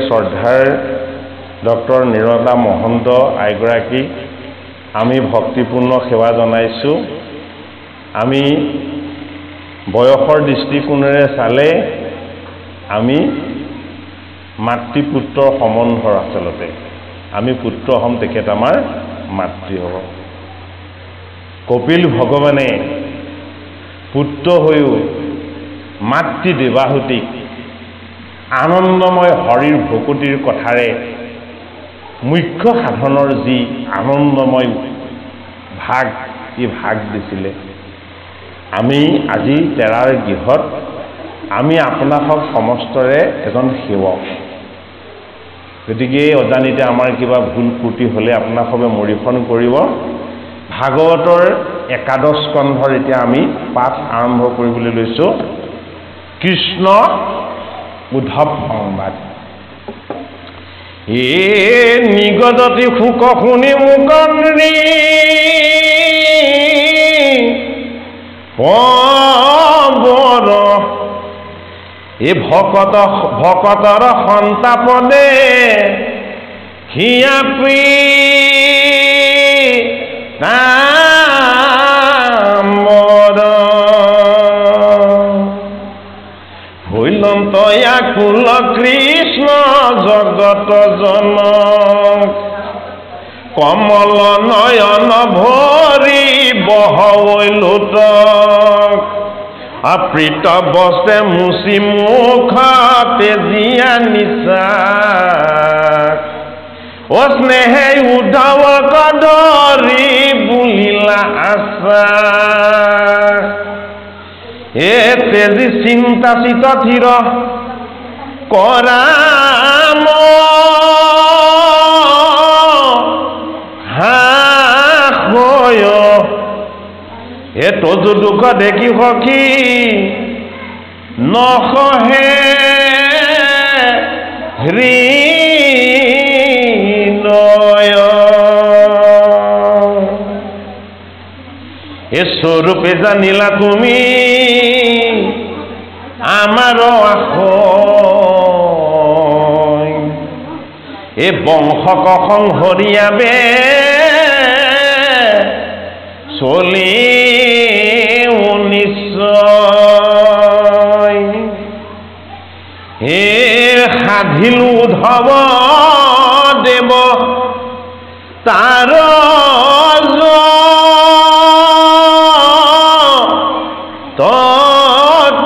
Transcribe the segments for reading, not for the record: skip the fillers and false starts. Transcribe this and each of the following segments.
শ্ৰদ্ধাৰ ডক্টৰ নিৰলা মহন্ত আইগৰাকী আমি ভক্তিপূৰ্ণ সেৱা জনাইছোঁ। আমি বয়সৰ দৃষ্টিকোণেৰে চালে আমি মাতৃপুত্ৰৰ সম্বন্ধৰ আচলতে আমি পুত্ৰ হ'ম, তেখেত আমাৰ মাতৃ হ'ব। কপিল ভগৱানে পুত্ৰ হৈও মাতৃ দেৱাহুতিক আনন্দময় হৰিৰ ভকতিৰ কথাৰে মুখ্য সাধনৰ যি আনন্দময় ভাগ, এই ভাগ দিছিলে। আমি আজি তেৰাৰ গৃহত আমি আপোনাসক সমস্তৰে এজন সেৱক। গতিকে অজানিতে আমাৰ কিবা ভুল ত্ৰুটি হ'লে আপোনাসবে মৰিফন কৰিব। ভাগৱতৰ একাদশ স্কন্ধৰ এতিয়া আমি পাঠ আৰম্ভ কৰিবলৈ লৈছোঁ। কৃষ্ণ উদ্ধৱ সংবাদ। এ নিগদতি শোক শুনি মুকন্দ্ৰী পৱৰ এই ভকতৰ সন্তাপদে হিয়া প্ৰীতাম্বৰ হৈলন্ত আকুল কৃষ্ণ জগত জনক কমল নয়ন ভৰি বহৈ লোটক অপ্ৰীত বস্তে মুচি মুখ তেজিয়া নিচাক ও স্নেহে উদ্ধৱ কদৰি বুলিলা আশা এ তেজি চিন্তা চিত থিৰ কৰাম এ তজু দুখ দেখি সখী নসহে হৃদয় এ স্বৰূপে জানিলা তুমি আমাৰ আশয় এ বংশক সংহৰিয়াবে চলি নিশ্চয় হে সাধিলো উদ্ধৱ দেৱ তাৰ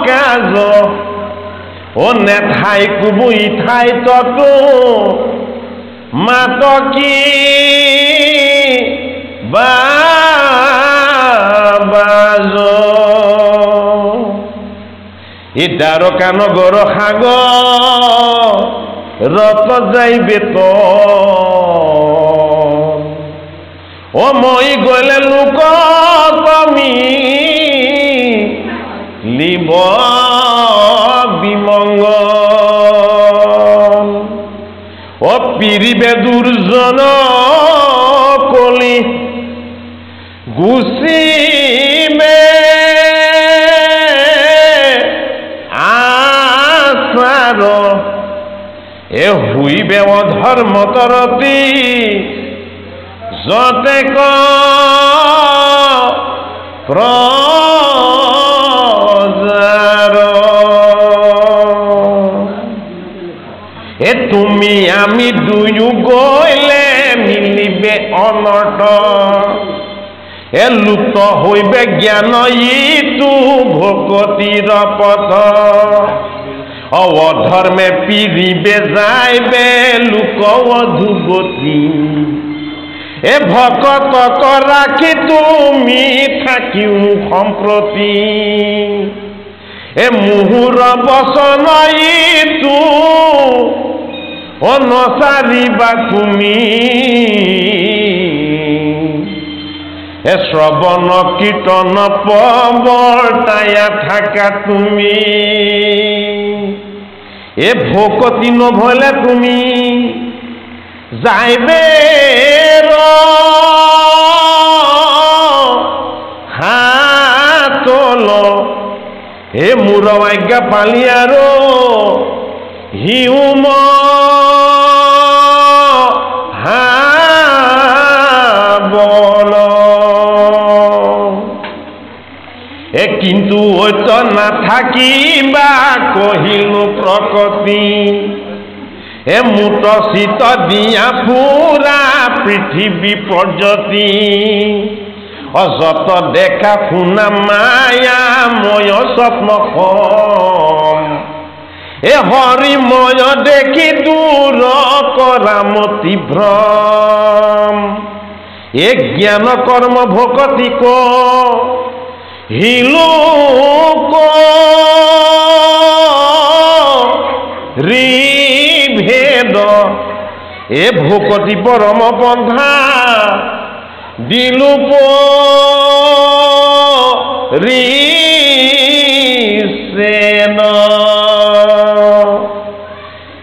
কাজ ও নেঠাই কুবু ইঠাই ততো মাত কি বাজ ই দ্বাৰকা নগৰ সাগৰ ৰত যাই বেত ও মই গলে লোক তুমি লিব বিমঙ্গল ও পিৰিবে দুৰ্জন কলি গুচিবে আচাৰ এ হুইবে অধৰ্ম তৰতি যতে প্ৰজাৰ এ তুমি আমি দুয়ো গলে মিলিবে অনৰ্থ এ লুপ্ত হইবে জ্ঞান ইটো ভকতিৰ পথ অধৰ্মে পিৰিবে যাইবে লোক অধুগতি এ ভকতক ৰাখি তুমি থাকিও সম্প্ৰতি এ মুহুৰ বচন ইটো নচাৰিবা তুমি এ শ্ৰৱণ কীৰ্তন প্ৰৱৰ্তায়া থাকা তুমি এ ভকতি নভলে তুমি যাইবে হাতল হে মোৰ আজ্ঞা পালি আৰু হিউম বল এ কিন্তু ঐত নাথাকিবা কহিলো প্ৰকৃতি এ মুত চিত দিয়া পুৰা পৃথিৱী পৰ্যতি অযত দেখা শুনা মায়া ময় স্বপ্ন এ হৰিময় দেখি দূৰ কৰা মতি ভ্ৰম এ জ্ঞান কৰ্ম ভকতি ক হিলোক ৰিভেদ এ ভকতি পৰম পন্থা দিলোপ ৰিসেন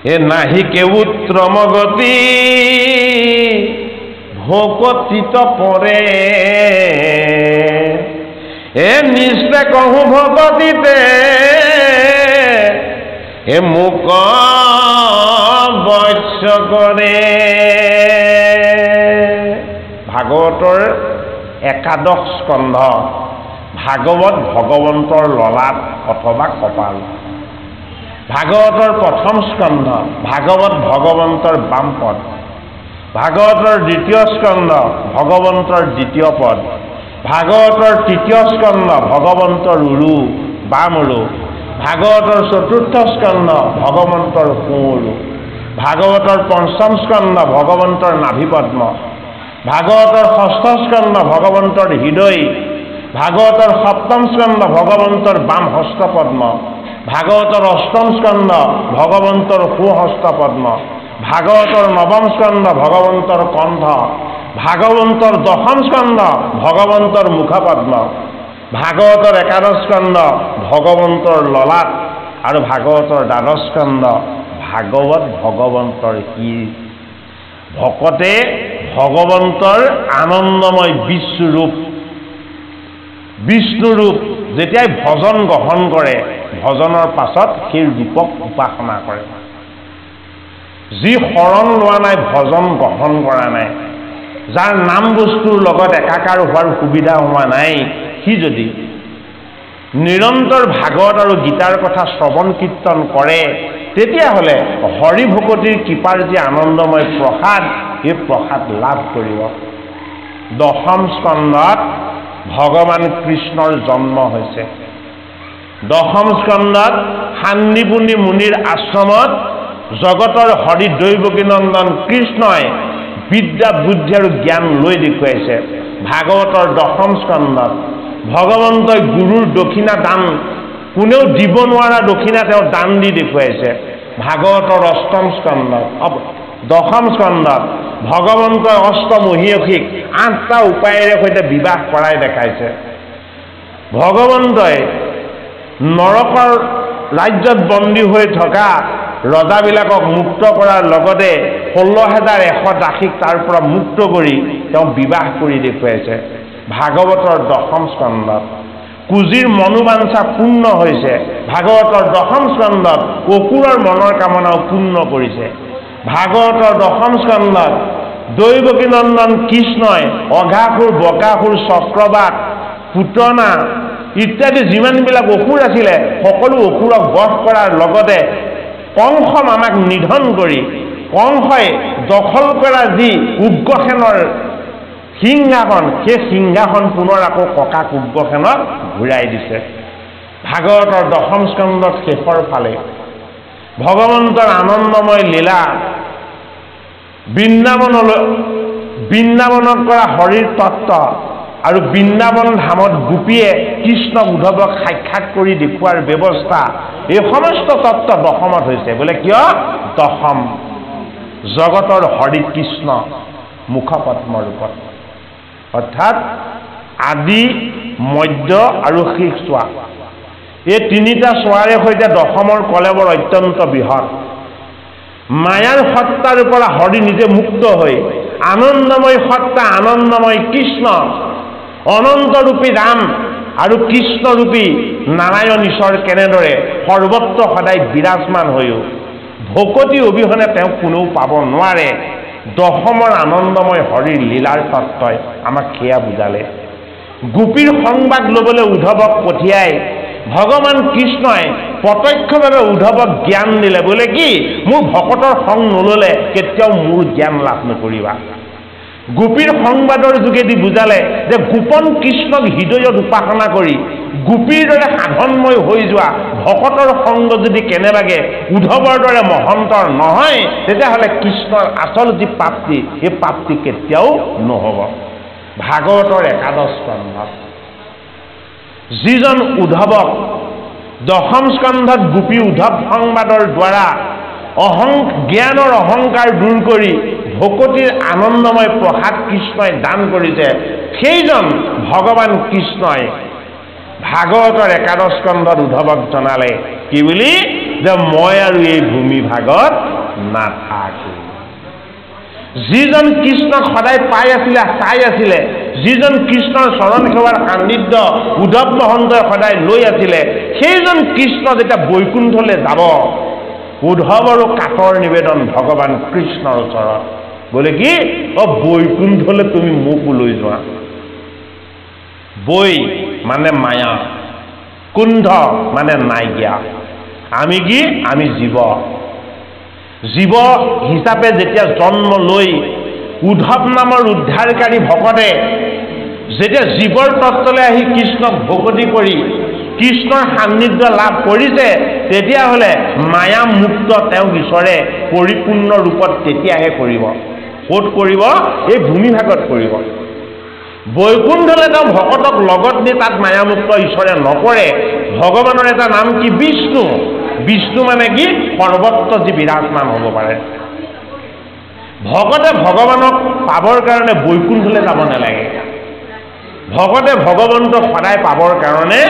এ নাহিকে উত্তম গতি ভকতিত পৰে এ নিশ্চয় কহু ভকতিতে হে মোক বৈশ্য কৰে। ভাগৱতৰ একাদশ স্কন্ধ, ভাগৱত ভগৱন্তৰ ললাট অথবা কপাল। ভাগৱতৰ প্ৰথম স্কন্ধ, ভাগৱত ভগৱন্তৰ বামপদ। ভাগৱতৰ দ্বিতীয় স্কন্ধ, ভগৱন্তৰ দ্বিতীয় পদ। ভাগৱতৰ তৃতীয় স্কন্ধ, ভগৱন্তৰ উৰু বাম উৰু। ভাগৱতৰ চতুৰ্থ স্কন্ধ, ভগৱন্তৰ সোঁ উৰু। ভাগৱতৰ পঞ্চম স্কন্ধ, ভগৱন্তৰ নাভিপদ্ম। ভাগৱতৰ ষষ্ঠ স্কন্ধ, ভগৱন্তৰ হৃদয়। ভাগৱতৰ সপ্তম স্কন্ধ, ভগৱন্তৰ বাম হস্তপদ্ম। ভাগৱতৰ অষ্টম স্কন্ধ, ভগৱন্তৰ সোঁহস্তপদ্ম। ভাগৱতৰ নৱম স্কন্ধ, ভগৱন্তৰ কণ্ঠ। ভাগৱন্তৰ দশম স্কন্ধ, ভগৱন্তৰ মুখপদ্ম। ভাগৱতৰ একাদশ স্কন্ধ, ভগৱন্তৰ ললাট। আৰু ভাগৱতৰ দ্বাদশ স্কন্ধ, ভাগৱত ভগৱন্তৰ শিৰ। ভকতে ভগৱন্তৰ আনন্দময় বিষ্ণুৰূপ যেতিয়াই ভজন গ্ৰহণ কৰে, ভজনৰ পাছত সেই ৰূপক উপাসনা কৰে। যি শৰণ লোৱা নাই, ভজন গ্ৰহণ কৰা নাই, যাৰ নাম বস্তুৰ লগত একাকাৰ হোৱাৰ সুবিধা হোৱা নাই, সি যদি নিৰন্তৰ ভাগৱত আৰু গীতাৰ কথা শ্ৰৱণ কীৰ্তন কৰে, তেতিয়াহ'লে হৰি ভকতিৰ কৃপাৰ যি আনন্দময় প্ৰসাদ, এই প্ৰসাদ লাভ কৰিব। দশম স্কন্ধত ভগৱান কৃষ্ণৰ জন্ম হৈছে। দশম স্কন্ধত শান্তিপুনী মুনিৰ আশ্ৰমত জগতৰ হৰি দৈৱকীনন্দন কৃষ্ণই বিদ্যা বুদ্ধি আৰু জ্ঞান লৈ দেখুৱাইছে। ভাগৱতৰ দশম স্কন্ধত ভগৱন্তই গুৰুৰ দক্ষিণা দান, কোনেও দিব নোৱাৰা দক্ষিণা তেওঁ দান দি দেখুৱাইছে। ভাগৱতৰ অষ্টম স্কন্ধত দশম স্কন্ধত ভগৱন্তই অষ্টমহীয়সীক 8টা উপায়েৰে সৈতে বিবাহ কৰাই দেখাইছে। ভগৱন্তই নৰকৰ ৰাজ্যত বন্দী হৈ থকা ৰজাবিলাকক মুক্ত কৰাৰ লগতে 16,100 দাসীক তাৰ পৰা মুক্ত কৰি তেওঁ বিবাহ কৰি দেখুৱাইছে। ভাগৱতৰ দশম স্কন্ধত কুজিৰ মনোবাঞ্ছা পূৰ্ণ হৈছে। ভাগৱতৰ দশম স্কন্ধত অসুৰৰ মনৰ কামনাও পূৰ্ণ কৰিছে। ভাগৱতৰ দশম স্কন্ধত দৈৱকীনন্দন কৃষ্ণই অঘাসুৰ, বকাসুৰ, চক্ৰবাক, পুতনা ইত্যাদি যিমানবিলাক অসুৰ আছিলে, সকলো অসুৰক বধ কৰাৰ লগতে কংস মামাক নিধন কৰি কংসই দখল কৰা যি উগ্ৰসেনৰ সিংহাসন, সেই সিংহাসন পুনৰ আকৌ ককাক উগ্ৰসেনক ঘূৰাই দিছে। ভাগৱতৰ দশম স্কন্ধত শেষৰ ফালে ভগৱন্তৰ আনন্দময় লীলা, বৃন্দাবনত কৰা হৰিৰ তত্ত্ব আৰু বৃন্দাবন ধামত গোপীয়ে কৃষ্ণ উদ্ধৱক সাক্ষাৎ কৰি দেখুৱাৰ ব্যৱস্থা, এই সমস্ত তত্ত্ব দশমত হৈছে। বোলে কিয়? দশম জগতৰ হৰি কৃষ্ণ মুখপদ্ম ৰূপত, অৰ্থাৎ আদি, মধ্য আৰু শেষ চোৱা, এই তিনিটা চোৱাৰে সৈতে দশমৰ কলেবৰ অত্যন্ত বৃহৎ। মায়াৰ সত্তাৰ পৰা হৰি নিজে মুক্ত হৈ আনন্দময় সত্তা, আনন্দময় কৃষ্ণ, অনন্তৰূপী ৰাম আৰু কৃষ্ণৰূপী নাৰায়ণ ঈশ্বৰ কেনেদৰে সৰ্বত্ৰ সদায় বিৰাজমান হৈও ভকতি অবিহনে তেওঁক কোনেও পাব নোৱাৰে, দশমৰ আনন্দময় হৰিৰ লীলাৰ তত্ত্বই আমাক সেয়া বুজালে। গোপীৰ সংবাদ ল'বলৈ উদ্ধৱক পঠিয়াই ভগৱান কৃষ্ণই প্ৰত্যক্ষভাৱে উদ্ধৱক জ্ঞান দিলে। বোলে কি? মোৰ ভকতৰ সং নল'লে কেতিয়াও মোৰ জ্ঞান লাভ নকৰিবা। গোপীৰ সংবাদৰ যোগেদি বুজালে যে গোপন কৃষ্ণক হৃদয়ত উপাসনা কৰি গোপীৰ দৰে সাধনময় হৈ যোৱা ভকতৰ সংগ যদি কেনেবাকে উদ্ধৱৰ দৰে মহন্তৰ নহয়, তেতিয়াহ'লে কৃষ্ণৰ আচল যি প্ৰাপ্তি, এই প্ৰাপ্তি কেতিয়াও নহ'ব। ভাগৱতৰ একাদশ স্কন্ধত যিজন উদ্ধৱক দশম স্কন্ধত গোপী উদ্ধৱ সংবাদৰ দ্বাৰা জ্ঞানৰ অহংকাৰ দূৰ কৰি ভকতিৰ আনন্দময় প্ৰসাদ কৃষ্ণই দান কৰিছে, সেইজন ভগৱান কৃষ্ণই ভাগৱতৰ একাদশ স্কন্ধত উদ্ধৱক জনালে কি বুলি? যে মই আৰু এই ভূমি ভাগত নাথাকো। যিজন কৃষ্ণক সদায় পাই আছিলে, চাই আছিলে, যিজন কৃষ্ণৰ চৰণ সেৱাৰ সান্নিধ্য উদ্ধৱ মহন্তই সদায় লৈ আছিলে, সেইজন কৃষ্ণ যেতিয়া বৈকুণ্ঠলৈ যাব, উদ্ধৱ আৰু কাকৰ নিবেদন ভগৱান কৃষ্ণৰ ওচৰত বোলে কি বৈকুণ্ঠলৈ তুমি মোক লৈ যোৱা বৈ মানে মায়া কুণ্ঠ মানে নাইকিয়া আমি কি আমি জীৱ জীৱ হিচাপে যেতিয়া জন্ম লৈ উদ্ধৱ নামৰ উদ্ধাৰকাৰী ভকতে যেতিয়া জীৱৰ তত্ত্বলৈ আহি কৃষ্ণক ভকতি কৰি কৃষ্ণৰ সান্নিধ্য লাভ কৰিছে তেতিয়াহ'লে মায়া মুক্ত তেওঁক ঈশ্বৰে পৰিপূৰ্ণ ৰূপত তেতিয়াহে কৰিব ক'ত কৰিব এই ভূমিভাগত কৰিব বৈকুণ্ঠলৈ তেওঁ ভকতক লগত নি তাত মায়ামুক্ত ঈশ্বৰে নকৰে ভগৱানৰ এটা নাম কি বিষ্ণু বিষ্ণু মানে কি সৰ্বত্ৰ যি বিৰাজমান হ'ব পাৰে ভকতে ভগৱানক পাবৰ কাৰণে বৈকুণ্ঠলৈ যাব নালাগে ভকতে ভগৱন্তক সদায় পাবৰ কাৰণে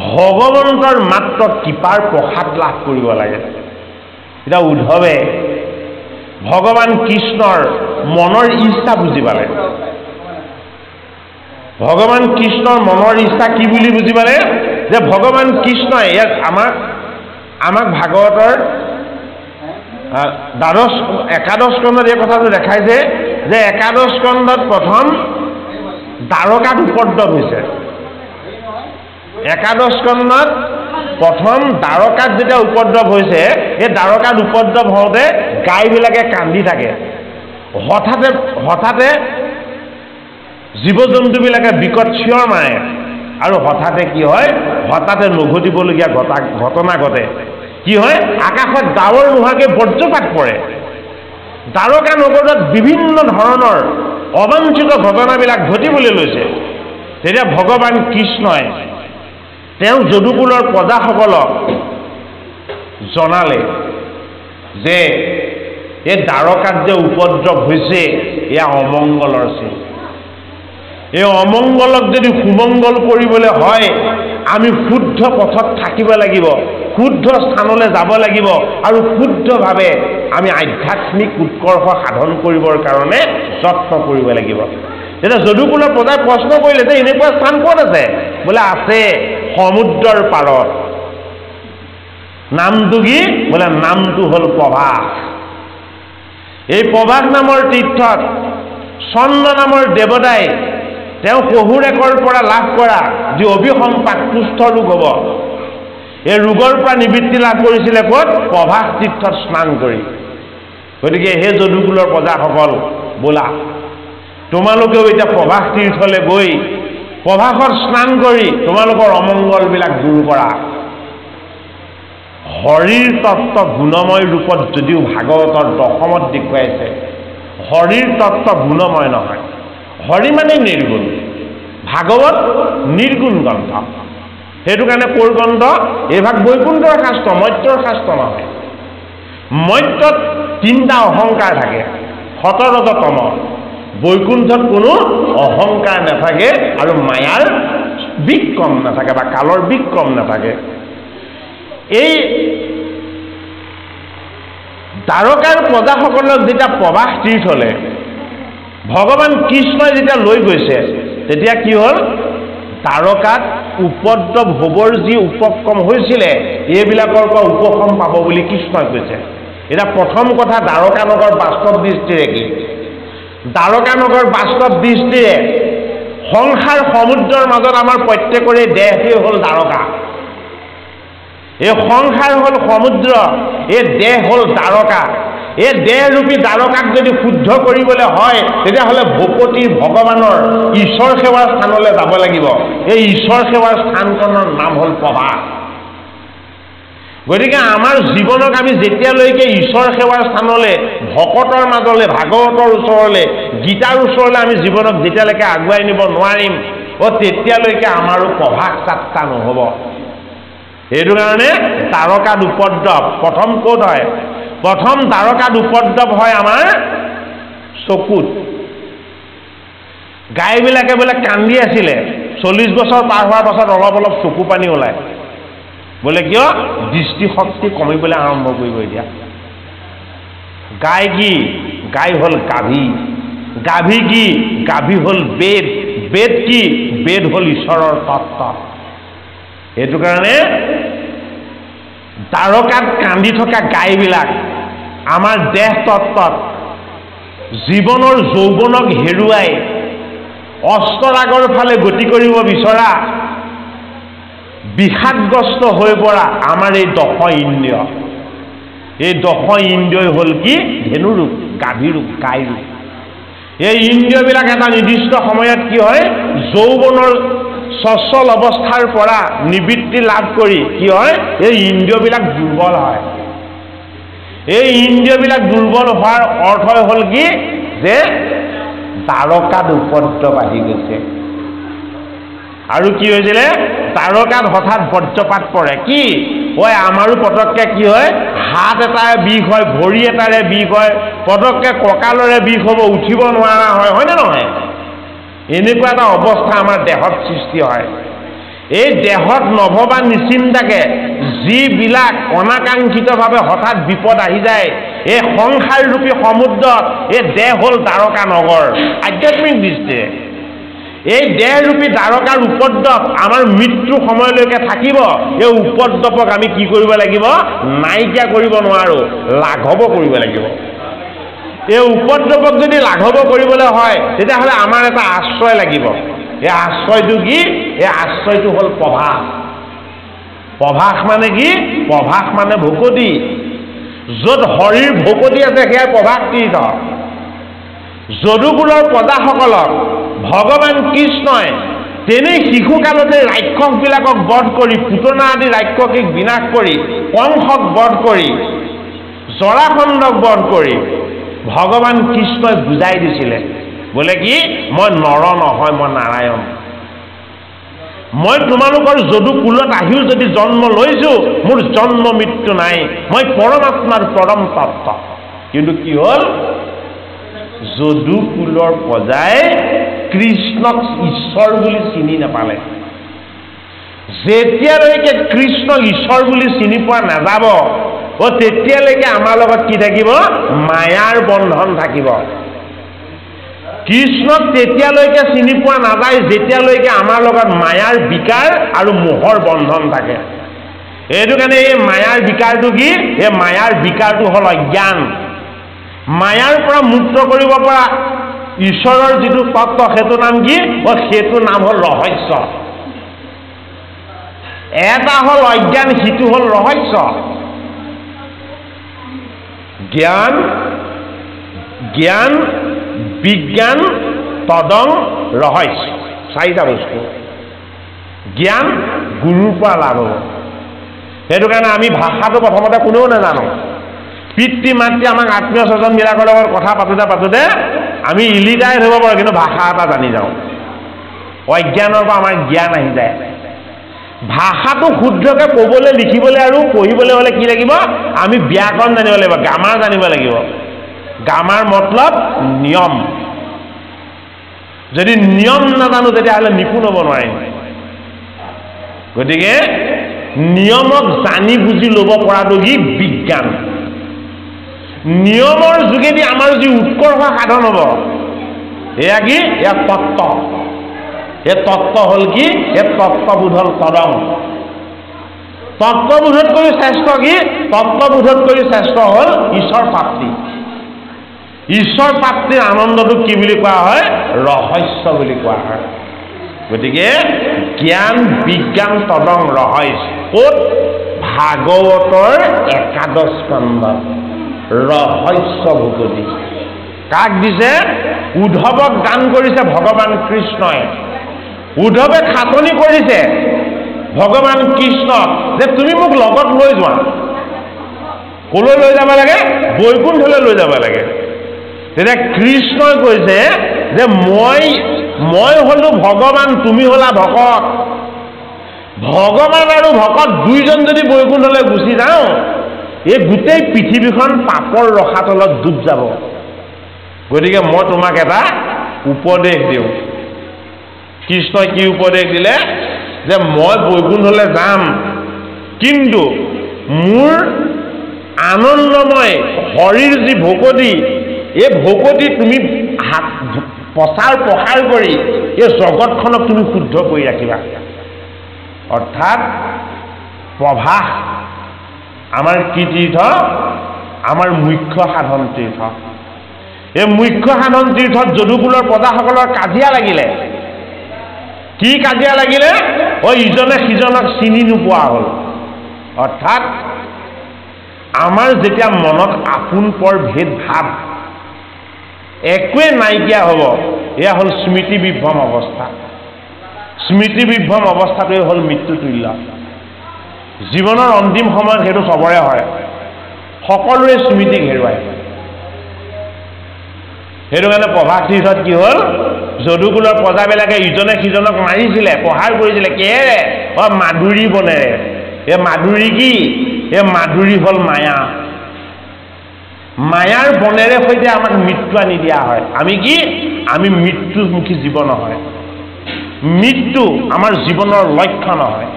ভগৱন্তৰ মাত্ৰ কৃপাৰ প্ৰসাদ লাভ কৰিব লাগে এতিয়া উদ্ধৱে ভগৱান কৃষ্ণৰ মনৰ ইচ্ছা বুজি পালে ভগৱান কৃষ্ণৰ মনৰ ইচ্ছা কি বুলি বুজি পালে যে ভগৱান কৃষ্ণই ইয়াত আমাক ভাগৱতৰ একাদশ স্কন্ধত এই কথাটো দেখাইছে যে একাদশ স্কন্ধত প্ৰথম দ্বাৰকাত উপদ্ৰৱ হৈছে একাদশ স্কন্ধত প্ৰথম দ্বাৰকাত যেতিয়া উপদ্ৰৱ হৈছে এই দ্বাৰকাত উপদ্ৰৱ হওঁতে গাইবিলাকে কান্দি থাকে হঠাতে জীৱ জন্তুবিলাকে বিকট চিঞৰ মাৰে আৰু হঠাতে কি হয় হঠাতে নঘটিবলগীয়া ঘটনা ঘটে কি হয় আকাশত ডাৱৰ নোহোৱাকৈ বজ্ৰপাত পৰে দ্বাৰকা নগৰত বিভিন্ন ধৰণৰ অবাঞ্ছিত ঘটনাবিলাক ঘটিবলৈ লৈছে তেতিয়া ভগৱান কৃষ্ণই তেওঁ যদুকুলৰ প্ৰজাসকলক জনালে যে এই দ্বাৰকাত যে উপদ্ৰৱ হৈছে এয়া অমংগলৰ চিন এই অমংগলক যদি সুমংগল কৰিবলৈ হয় আমি শুদ্ধ পথত থাকিব লাগিব শুদ্ধ স্থানলৈ যাব লাগিব আৰু শুদ্ধভাৱে আমি আধ্যাত্মিক উৎকৰ্ষ সাধন কৰিবৰ কাৰণে যত্ন কৰিব লাগিব তেতিয়া যদুকুলৰ প্ৰজাই প্ৰশ্ন কৰিলে যে এনেকুৱা স্থান ক'ত আছে বোলে আছে সমুদ্ৰৰ পাৰত নামটো কি বোলে নামটো হ'ল প্ৰভাস এই প্ৰভাস নামৰ তীৰ্থত চন্দ্ৰ নামৰ দেৱতাই তেওঁ শহুৰেকৰ পৰা লাভ কৰা যি অভিসম্পাত কুষ্ঠ ৰোগ হ'ব এই ৰোগৰ পৰা নিবৃত্তি লাভ কৰিছিলে ক'ত প্ৰভাস তীৰ্থত স্নান কৰি গতিকে হে যদুকুলৰ প্ৰজাসকল বোলা তোমালোকেও এতিয়া প্ৰভাস তীৰ্থলৈ গৈ প্ৰভাসত স্নান কৰি তোমালোকৰ অমংগলবিলাক দূৰ কৰা হৰিৰ তত্ত্ব গুণময় ৰূপত যদিও ভাগৱতৰ দশমত দেখুৱাইছে হৰিৰ তত্ত্ব গুণময় নহয় হৰি মানে নিৰ্গুণ ভাগৱত নিৰ্গুণ গ্ৰন্থ সেইটো কাৰণে ক'ৰ গ্ৰন্থ এইভাগ বৈকুণ্ঠৰ শাস্ত্ৰ মৰ্ত্যৰ শাস্ত্ৰ নহয় মৰ্ত্যত তিনিটা অহংকাৰ থাকে সতৰজতম বৈকুণ্ঠত কোনো অহংকাৰ নাথাকে আৰু মায়াৰ বিক্ৰম নাথাকে বা কালৰ বিক্ৰম নাথাকে এই দ্বাৰকাৰ প্ৰজাসকলক যেতিয়া প্ৰভাস তীৰ্থলৈ ভগৱান কৃষ্ণই যেতিয়া লৈ গৈছে তেতিয়া কি হ'ল দ্বাৰকাত উপদ্ৰৱ হ'বৰ যি উপক্ৰম হৈছিলে এইবিলাকৰ পৰা উপশম পাব বুলি কৃষ্ণই কৈছে এতিয়া প্ৰথম কথা দ্বাৰকা নগৰ বাস্তৱ দৃষ্টিৰে কি দ্বাৰকা নগৰ বাস্তৱ দৃষ্টিৰে সংসাৰ সমুদ্ৰৰ মাজত আমাৰ প্ৰত্যেকৰে দেহটোৱে হ'ল দ্বাৰকা এই সংসাৰ হ'ল সমুদ্ৰ এই দেহ হ'ল দ্বাৰকা এই দেহৰূপী দ্বাৰকাক যদি শুদ্ধ কৰিবলৈ হয় তেতিয়াহ'লে ভকতি ভগৱানৰ ঈশ্বৰ সেৱাৰ স্থানলৈ যাব লাগিব এই ঈশ্বৰ সেৱাৰ স্থানখনৰ নাম হ'ল প্ৰভাস গতিকে আমাৰ জীৱনক আমি যেতিয়ালৈকে ঈশ্বৰ সেৱাৰ স্থানলৈ ভকতৰ মাজলৈ ভাগৱতৰ ওচৰলৈ গীতাৰ ওচৰলৈ আমি জীৱনক যেতিয়ালৈকে আগুৱাই নিব নোৱাৰিম তেতিয়ালৈকে আমাৰো প্ৰভাস যাত্ৰা নহ'ব এইটো কাৰণে দ্বাৰকাত উপদ্ৰৱ প্ৰথম ক'ত হয় প্ৰথম দ্বাৰকাত উপদ্ৰৱ হয় আমাৰ চকুত গাইবিলাকে বোলে কান্দি আছিলে 40 বছৰ পাৰ হোৱাৰ পাছত অলপ অলপ চকু পানী ওলায় বোলে কিয় দৃষ্টিশক্তি কমিবলৈ আৰম্ভ কৰিব এতিয়া গাই কি গাই হ'ল গাভী গাভী কি গাভী হ'ল বেদ বেদ কি বেদ হ'ল ঈশ্বৰৰ তত্ত্ব এইটো কাৰণে তাৰকাত কান্দি থকা গাইবিলাক আমাৰ দেহ তত্ত্বত জীৱনৰ যৌৱনক হেৰুৱাই অস্তৰাগৰ ফালে গতি কৰিব বিচৰা বিষাদগ্ৰস্ত হৈ পৰা আমাৰ এই দশ ইন্দ্ৰিয়, এই দশ ইন্দ্ৰিয়ই হ'ল কি? ধেনুৰূপ, গাভীৰূপ, গাইৰূপ। এই ইন্দ্ৰিয়বিলাক এটা নিৰ্দিষ্ট সময়ত কি হয়? যৌৱনৰ সচল অৱস্থাৰ পৰা নিবৃত্তি লাভ কৰি কি হয়? এই ইন্দ্ৰিয়বিলাক দুৰ্বল হয়। এই ইন্দ্ৰিয়বিলাক দুৰ্বল হোৱাৰ অৰ্থ হ'ল কি? যে তাৰকাত উপদ্ৰৱ আহি গৈছে। আৰু কি হৈছিলে? তাৰকাত হঠাৎ বজ্ৰপাত পৰে। কি হয়? আমাৰো পটককৈ কি হয়? হাত এটাৰে বিষ হয়, ভৰি এটাৰে বিষ হয়, পটককৈ কঁকালৰে বিষ হ'ব, উঠিব নোৱাৰা হয়, হয়নে নহয়? এনেকুৱা এটা অৱস্থা আমাৰ দেহত সৃষ্টি হয়। এই দেহত নভবা নিচিন্তাকে যিবিলাক অনাকাংক্ষিতভাৱে হঠাৎ বিপদ আহি যায়, এই সংসাৰৰূপী সমুদ্ৰত এই দেহ হ'ল দ্বাৰকা নগৰ। আধ্যাত্মিক দৃষ্টিৰে এই দেহৰূপী দ্বাৰকাৰ উপদ্ৰৱ আমাৰ মৃত্যু সময়লৈকে থাকিব। এই উপদ্ৰৱক আমি কি কৰিব লাগিব? নাইকিয়া কৰিব নোৱাৰোঁ, লাঘৱ কৰিব লাগিব। এই উপদ্ৰৱক যদি লাঘৱ কৰিবলৈ হয়, তেতিয়াহ'লে আমাৰ এটা আশ্ৰয় লাগিব। এই আশ্ৰয়টো কি? এই আশ্ৰয়টো হ'ল প্ৰভাস। প্ৰভাস মানে কি? প্ৰভাস মানে ভকতি। য'ত হৰিৰ ভকতি আছে সেয়া প্ৰভাস তীৰ্থ। যদুকুলৰ প্ৰজাসকলক ভগৱান কৃষ্ণই তেনেই শিশুকালতে ৰাক্ষসবিলাকক বধ কৰি, পুতনা আদি ৰাক্ষসিক বিনাশ কৰি, কংসক বধ কৰি, জৰাসন্ধক বধ কৰি ভগৱান কৃষ্ণই বুজাই দিছিলে, বোলে কি? মই নৰ নহয়, মই নাৰায়ণ। মই তোমালোকৰ যদুকুলত আহিও যদি জন্ম লৈছোঁ, মোৰ জন্ম মৃত্যু নাই, মই পৰমাত্মাৰ পৰম তত্ত্ব। কিন্তু কি হ'ল? যদুকুলৰ প্ৰজাই কৃষ্ণক ঈশ্বৰ বুলি চিনি নাপালে। যেতিয়ালৈকে কৃষ্ণক ঈশ্বৰ বুলি চিনি পোৱা নাযাব, তেতিয়ালৈকে আমাৰ লগত কি থাকিব? মায়াৰ বন্ধন থাকিব। কৃষ্ণক তেতিয়ালৈকে চিনি পোৱা নাযায় যেতিয়ালৈকে আমাৰ লগত মায়াৰ বিকাৰ আৰু মোহৰ বন্ধন থাকে। এইটো কাৰণে এই মায়াৰ বিকাৰটো কি? এই মায়াৰ বিকাৰটো হ'ল অজ্ঞান। মায়াৰ পৰা মুক্ত কৰিব পৰা ঈশ্বৰৰ যিটো তত্ত্ব, সেইটো নাম কি? সেইটো নাম হ'ল ৰহস্য। এটা হ'ল অজ্ঞান, সিটো হ'ল ৰহস্য। জ্ঞান, জ্ঞান, বিজ্ঞান, তদং ৰহস্য, চাৰিটা বস্তু। জ্ঞান গুৰুৰ পৰা লাভ হ'ব। সেইটো কাৰণে আমি ভাষাটো প্ৰথমতে কোনেও নাজানো। পিতৃ মাতৃ আমাক আত্মীয় স্বজনবিলাকৰ লগত কথা পাতোঁতে আমি ইলিটাৰেট হ'ব পাৰোঁ, কিন্তু ভাষা এটা জানি যাওঁ। অজ্ঞানৰ পৰা আমাৰ জ্ঞান আহি যায়। ভাষাটো শুদ্ধকৈ ক'বলৈ, লিখিবলৈ আৰু পঢ়িবলৈ হ'লে কি লাগিব? আমি ব্যাকৰণ জানিব লাগিব, গ্ৰামাৰ জানিব লাগিব। গ্ৰামাৰ মতলব নিয়ম। যদি নিয়ম নাজানো তেতিয়াহ'লে নিপুণ হ'ব নোৱাৰিম। গতিকে নিয়মক জানি বুজি ল'ব পৰাটো কি? বিজ্ঞান। নিয়মৰ যোগেদি আমাৰ যি উৎকৰ্ষ সাধন হ'ব, এয়া কি? এয়া তত্ত্ব। এই তত্ত্ব হ'ল কি? এই তত্ত্ববোধ হ'ল তদং। তত্ত্ববোধতকৈ শ্ৰেষ্ঠ কি? তত্ত্ববোধতকৈ শ্ৰেষ্ঠ হ'ল ঈশ্বৰ প্ৰাপ্তি। ঈশ্বৰ প্ৰাপ্তিৰ আনন্দটোক কি বুলি কোৱা হয়? ৰহস্য বুলি কোৱা হয়। গতিকে জ্ঞান, বিজ্ঞান, তদং ৰহস্য ক'ত? ভাগৱতৰ একাদশ স্কন্ধত ৰহস্য ভকতি। কাক দিছে? উদ্ধৱক দান কৰিছে ভগৱান কৃষ্ণই। উদ্ধৱে খাটনি কৰিছে ভগৱান কৃষ্ণক যে তুমি মোক লগত লৈ যোৱা। ক'লৈ লৈ যাব লাগে? বৈকুণ্ঠলৈ লৈ যাব লাগে। তেতিয়া কৃষ্ণই কৈছে যে মই হলো ভগৱান, তুমি হলা ভকত। ভগৱান আৰু ভকত দুইজন যদি বৈকুণ্ঠলৈ গুচি যাওঁ, এই গোটেই পৃথিৱীখন পাপৰ ৰসাতলত ডুব যাব। গতিকে মই তোমাক এটা উপদেশ দিওঁ। কৃষ্ণই কি উপদেশ দিলে? যে মই বৈকুণ্ঠলৈ যাম, কিন্তু মোৰ আনন্দময় হৰিৰ যি ভকতি, এই ভকতি তুমি প্ৰচাৰ প্ৰসাৰ কৰি এই জগতখনক তুমি শুদ্ধ কৰি ৰাখিবা। অৰ্থাৎ প্ৰভাস আমাৰ কি তীৰ্থ? আমাৰ মুখ্য সাধন তীৰ্থ। এই মুখ্য সাধন তীৰ্থত যদুকুলৰ প্ৰজাসকলৰ কাজিয়া লাগিলে। কি কাজিয়া লাগিলে? ইজনে সিজনক চিনি নোপোৱা হ'ল। অৰ্থাৎ আমাৰ যেতিয়া মনত আপোন পৰ ভেদ ভাৱ একোৱে নাইকিয়া হ'ব, এয়া হ'ল স্মৃতি বিভ্ৰম অৱস্থা। স্মৃতি বিভ্ৰম অৱস্থাটোৱে হ'ল মৃত্যুতুল্য। জীৱনৰ অন্তিম সময়ত সেইটো চবৰে হয়, সকলোৰে স্মৃতি হেৰুৱায়। সেইটো কাৰণে প্ৰভাত তীৰ্থত কি হ'ল? যদুকুলৰ প্ৰজাবিলাকে ইজনে সিজনক মাৰিছিলে, প্ৰহাৰ কৰিছিলে। কিহেৰে? মাধুৰী বনেৰে। এই মাধুৰী কি? এই মাধুৰী হ'ল মায়া। মায়াৰ বনেৰে সৈতে আমাক মৃত্যু আনি দিয়া হয়। আমি কি? আমি মৃত্যুমুখী জীৱ নহয়। মৃত্যু আমাৰ জীৱনৰ লক্ষ্য নহয়।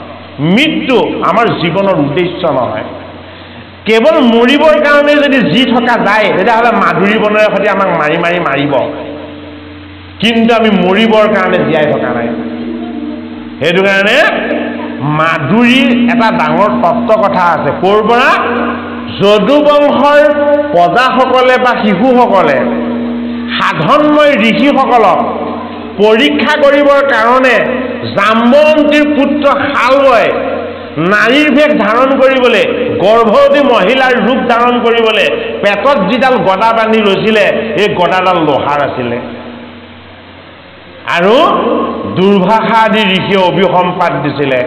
মৃত্যু আমাৰ জীৱনৰ উদ্দেশ্য নহয়। কেৱল মৰিবৰ কাৰণে যদি জি থকা যায়, তেতিয়াহ'লে মাধুৰী বনেৰে সৈতে আমাক মাৰি মাৰি মাৰিব। কিন্তু আমি মৰিবৰ কাৰণে জীয়াই থকা নাই। সেইটো কাৰণে মাধুৰীৰ এটা ডাঙৰ তত্ত্ব কথা আছে। ক'ৰ পৰা? যদু বংশৰ প্ৰজাসকলে বা শিশুসকলে সাধনময় ঋষিসকলক পৰীক্ষা কৰিবৰ কাৰণে জাম্বৱন্তীৰ পুত্ৰ শালবই নাৰীৰ ভেষ ধাৰণ কৰিবলৈ, গৰ্ভৱতী মহিলাৰ ৰূপ ধাৰণ কৰিবলৈ পেটত যিডাল গদা বান্ধি লৈছিলে, এই গদাডাল লোহাৰ আছিলে। আৰু দুৰ্ভাষা আদি ঋষিয়ে অভিসম্পাত দিছিলে,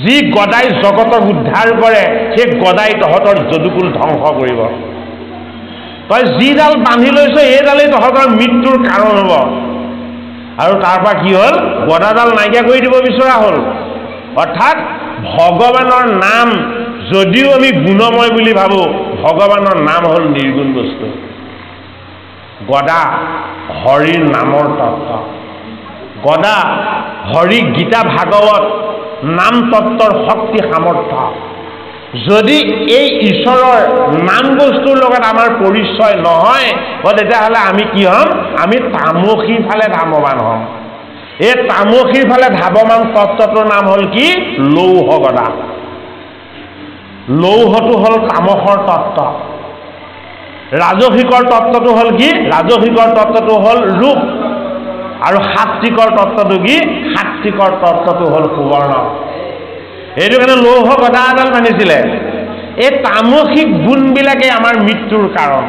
যি গদাই জগতক উদ্ধাৰ কৰে, সেই গদাই তহঁতৰ যদুকুল ধ্বংস কৰিব। তই যিডাল বান্ধি লৈছ, এইডালেই তহঁতৰ মৃত্যুৰ কাৰণ হ'ব। আৰু তাৰ পৰা কি হ'ল? গদাডাল নাইকিয়া কৰি দিব বিচৰা হ'ল। অৰ্থাৎ ভগৱানৰ নাম যদিও আমি গুণময় বুলি ভাবোঁ, ভগৱানৰ নাম হ'ল নিৰ্গুণ বস্তু। গদা হৰিৰ নামৰ তত্ত্ব। গদা হৰি গীতা ভাগৱত নাম তত্ত্বৰ শক্তি সামৰ্থ্য। যদি এই ঈশ্বৰৰ নাম বস্তুৰ লগত আমাৰ পৰিচয় নহয়, তেতিয়াহ'লে আমি কি হ'ম? আমি তামসীৰ ফালে ধাৱমান হ'ম। এই তামসীৰ ফালে ধাৱমান তত্ত্বটোৰ নাম হ'ল কি? লৌহ গদা। লৌহটো হ'ল তামসৰ তত্ত্ব। ৰাজসিকৰ তত্ত্বটো হ'ল কি? ৰাজসিকৰ তত্ত্বটো হ'ল ৰূপ। আৰু সাত্বিকৰ তত্ত্বটো কি? সাত্বিকৰ তত্ত্বটো হ'ল সুবৰ্ণ। এইটো কাৰণে লৌহ গদা এডাল মানিছিলে। এই তামসিক গুণবিলাকে আমাৰ মৃত্যুৰ কাৰণ।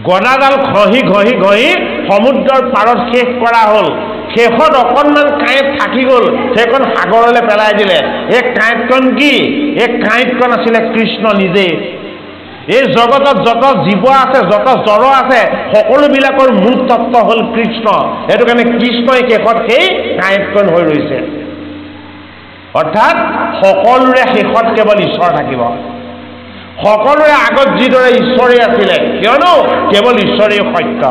গদাডাল ঘঁহি ঘঁহি ঘঁহি সমুদ্ৰৰ পাৰত শেষ কৰা হ'ল। শেষত অকণমান কাঁইট থাকি গ'ল, সেইখন সাগৰলৈ পেলাই দিলে। এই কাঁইটকণ কি? এই কাঁইটকণ আছিলে কৃষ্ণ নিজে। এই জগতত যত জীৱ আছে, যত জড় আছে, সকলোবিলাকৰ মূল তত্ত্ব হ'ল কৃষ্ণ। সেইটো কাৰণে কৃষ্ণই শেষত সেই কাঁইটকণ হৈ ৰৈছে। অৰ্থাৎ সকলোৰে শেষত কেৱল ঈশ্বৰ থাকিব। সকলোৰে আগত যিদৰে ঈশ্বৰেই আছিলে, কিয়নো কেৱল ঈশ্বৰেই সত্য।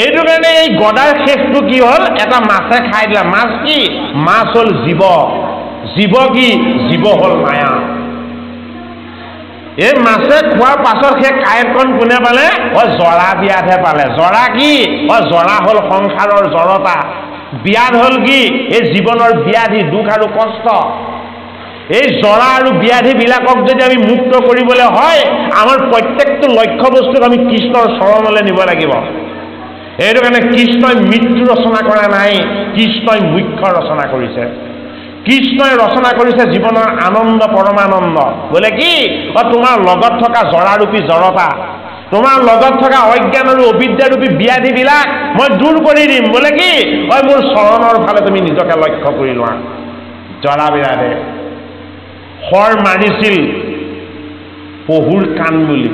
এইটো কাৰণে এই গদাৰ শেষটো কি হ'ল? এটা মাছে খাই দিলে। মাছ কি? মাছ হ'ল জীৱ। জীৱ কি? জীৱ হ'ল মায়া। এই মাছে খোৱাৰ পাছত সেই কাঁইটকণ কোনে পালে? জৰা বিয়াতহে পালে। জৰা কি? জৰা হ'ল সংসাৰৰ জড়তা। ব্যাধ হ'ল কি? এই জীৱনৰ ব্যাধি, দুখ আৰু কষ্ট। এই জৰা আৰু ব্যাধিবিলাকক যদি আমি মুক্ত কৰিবলৈ হয়, আমাৰ প্ৰত্যেকটো লক্ষ্য বস্তুক আমি কৃষ্ণৰ চৰণলৈ নিব লাগিব। এইটো কাৰণে কৃষ্ণই মৃত্যু ৰচনা কৰা নাই, কৃষ্ণই মুখ্য ৰচনা কৰিছে। কৃষ্ণই ৰচনা কৰিছে জীৱনৰ আনন্দ, পৰমানন্দ। বোলে কি? তোমাৰ লগত থকা জৰাৰূপী জড়তা, তোমাৰ লগত থকা অজ্ঞান আৰু অবিদ্যাৰূপী ব্যাধিবিলাক মই দূৰ কৰি দিম। বোলে কি? মোৰ চৰণৰ ফালে তুমি নিজকে লক্ষ্য কৰি লোৱা। জৰা বিৰাধে শৰ মাৰিছিল পহুৰ কাণ বুলি,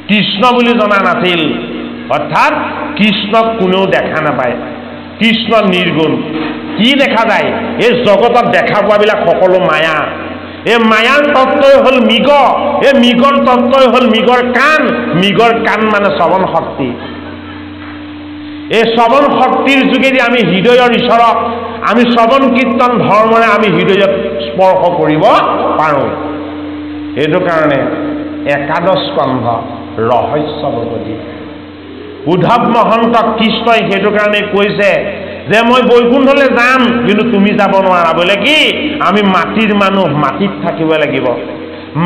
কৃষ্ণ বুলি জনা নাছিল। অৰ্থাৎ কৃষ্ণক কোনেও দেখা নাপায়। কৃষ্ণ নিৰ্গুণ। কি দেখা যায়? এই জগতত দেখা পোৱাবিলাক সকলো মায়া। এই মায়াৰ তত্ত্বই হ'ল মৃগ। এই মৃগৰ তত্ত্বই হ'ল মৃগৰ কাণ। মৃগৰ কাণ মানে শ্ৰৱণ শক্তি। এই শ্ৰৱণ শক্তিৰ যোগেদি আমি হৃদয়ৰ ঈশ্বৰক আমি শ্ৰৱণ কীৰ্তন ধৰ্মৰে আমি হৃদয়ত স্পৰ্শ কৰিব পাৰোঁ। এইটো কাৰণে একাদশ স্কন্ধ ৰহস্য ভগৱতী। উদ্ধৱ মহন্ত কৃষ্ণই সেইটো কাৰণে কৈছে যে মই বৈকুণ্ঠলৈ যাম, কিন্তু তুমি যাব নোৱাৰা। বোলে কি আমি মাটিৰ মানুহ, মাটিত থাকিব লাগিব।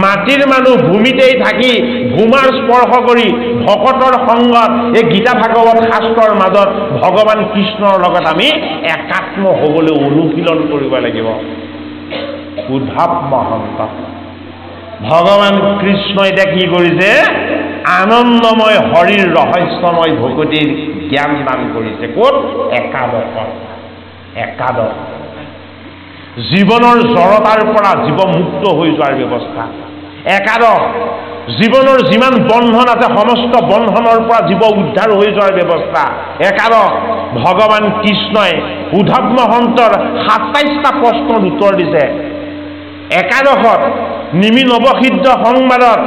মাটিৰ মানুহ ভূমিতেই থাকি ভূমাৰ স্পৰ্শ কৰি ভকতৰ সংগত এই গীতা ভাগৱত শাস্ত্ৰৰ মাজত ভগৱান কৃষ্ণৰ লগত আমি একাত্ম হ'বলৈ অনুশীলন কৰিব লাগিব। উদ্ধৱ মহন্ত ভগৱান কৃষ্ণ এতিয়া কি কৰিছে? আনন্দময় হৰিৰ ৰহস্যময় ভকতিৰ জ্ঞান দান কৰিছে। ক'ত? একাদশ জীৱনৰ জড়তাৰ পৰা জীৱ মুক্ত হৈ যোৱাৰ ব্যৱস্থা। একাদশ জীৱনৰ যিমান বন্ধন আছে সমস্ত বন্ধনৰ পৰা জীৱ উদ্ধাৰ হৈ যোৱাৰ ব্যৱস্থা। একাদশ ভগৱান কৃষ্ণই উদ্ধৱ মহন্তৰ ২৭টা প্ৰশ্নৰ উত্তৰ দিছে। একাদশত নিমি নৱসিদ্ধ সংবাদত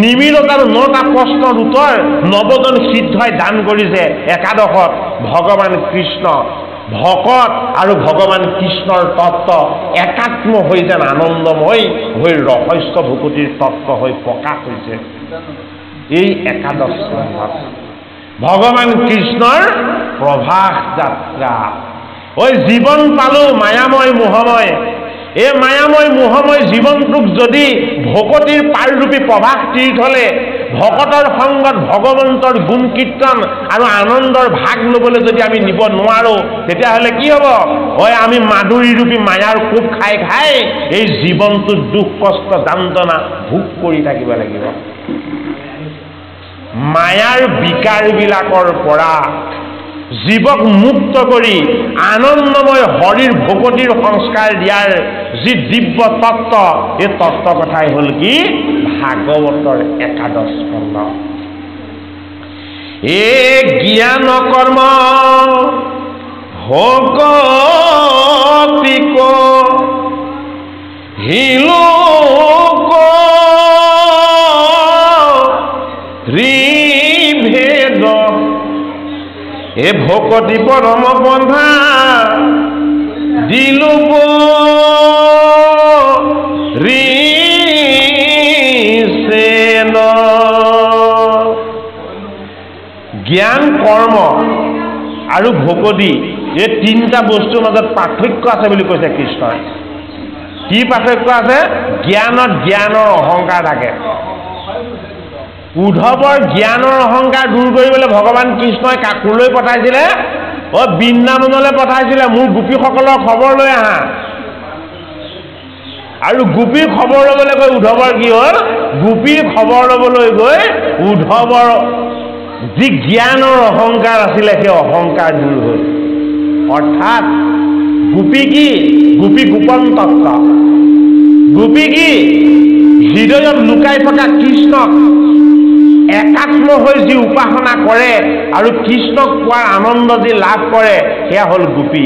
নিমিৰতাৰ ৯টা প্ৰশ্নৰ উত্তৰ নৱজন সিদ্ধই দান কৰিছে। একাদশত ভগৱান কৃষ্ণ ভকত আৰু ভগৱান কৃষ্ণৰ তত্ত্ব একাত্ম হৈ যেন আনন্দময় হৈ ৰহস্য ভকতিৰ তত্ত্ব হৈ প্ৰকাশ হৈছে। এই একাদশ সংবাদ ভগৱান কৃষ্ণৰ প্ৰভাস যাত্ৰা। ঐ জীৱন পালো মায়াময় মোহময়, এই মায়াময় মোহময় জীৱনটোক যদি ভকতিৰ পাৰৰূপী প্ৰভাস তীৰ্থলে ভকতৰ সংগত ভগৱন্তৰ গুণ কীৰ্তন আৰু আনন্দৰ ভাগ ল'বলৈ যদি আমি নিব নোৱাৰো, তেতিয়াহ'লে কি হ'ব? হয় আমি মাধুৰীৰূপী মায়াৰ কোব খাই খাই এই জীৱনটোত দুখ কষ্ট যান্ত্ৰণা ভোগ কৰি থাকিব লাগিব। মায়াৰ বিকাৰবিলাকৰ পৰা জীৱক মুক্ত কৰি আনন্দময় হৰিৰ ভকতিৰ সংস্কাৰ দিয়াৰ যি দিব্য তত্ত্ব, এই তত্ত্ব কথাই হ'ল কি? ভাগৱতৰ একাদশ স্কন্ধ। এ জ্ঞান কৰ্ম ভকতিক হিলোক ত্ৰিভেদ, এ ভকতি পৰম বন্ধা দিলোক ঋষেন। জ্ঞান কৰ্ম আৰু ভকতি এই তিনিটা বস্তুৰ মাজত পাৰ্থক্য আছে বুলি কৈছে কৃষ্ণই। কি পাৰ্থক্য আছে? জ্ঞানত জ্ঞানৰ অহংকাৰ থাকে। উদ্ধৱৰ জ্ঞানৰ অহংকাৰ দূৰ কৰিবলৈ ভগৱান কৃষ্ণই কাকলৈ পঠাইছিলে? বৃন্দাবনলৈ পঠাইছিলে। মোৰ গোপীসকলৰ খবৰ লৈ আহা। আৰু গোপীৰ খবৰ ল'বলৈ গৈ উদ্ধৱৰ কি হ'ল? গোপীৰ খবৰ ল'বলৈ গৈ উদ্ধৱৰ যি জ্ঞানৰ অহংকাৰ আছিলে সেই অহংকাৰ দূৰ হ'ল। অৰ্থাৎ গোপী কি? গোপী গোপন তত্ত্ব। গোপী কি? হৃদয়ত লুকাই থকা কৃষ্ণক একাত্ম হৈ যি উপাসনা কৰে আৰু কৃষ্ণক পোৱাৰ আনন্দ যি লাভ কৰে, সেয়া হ'ল গোপী।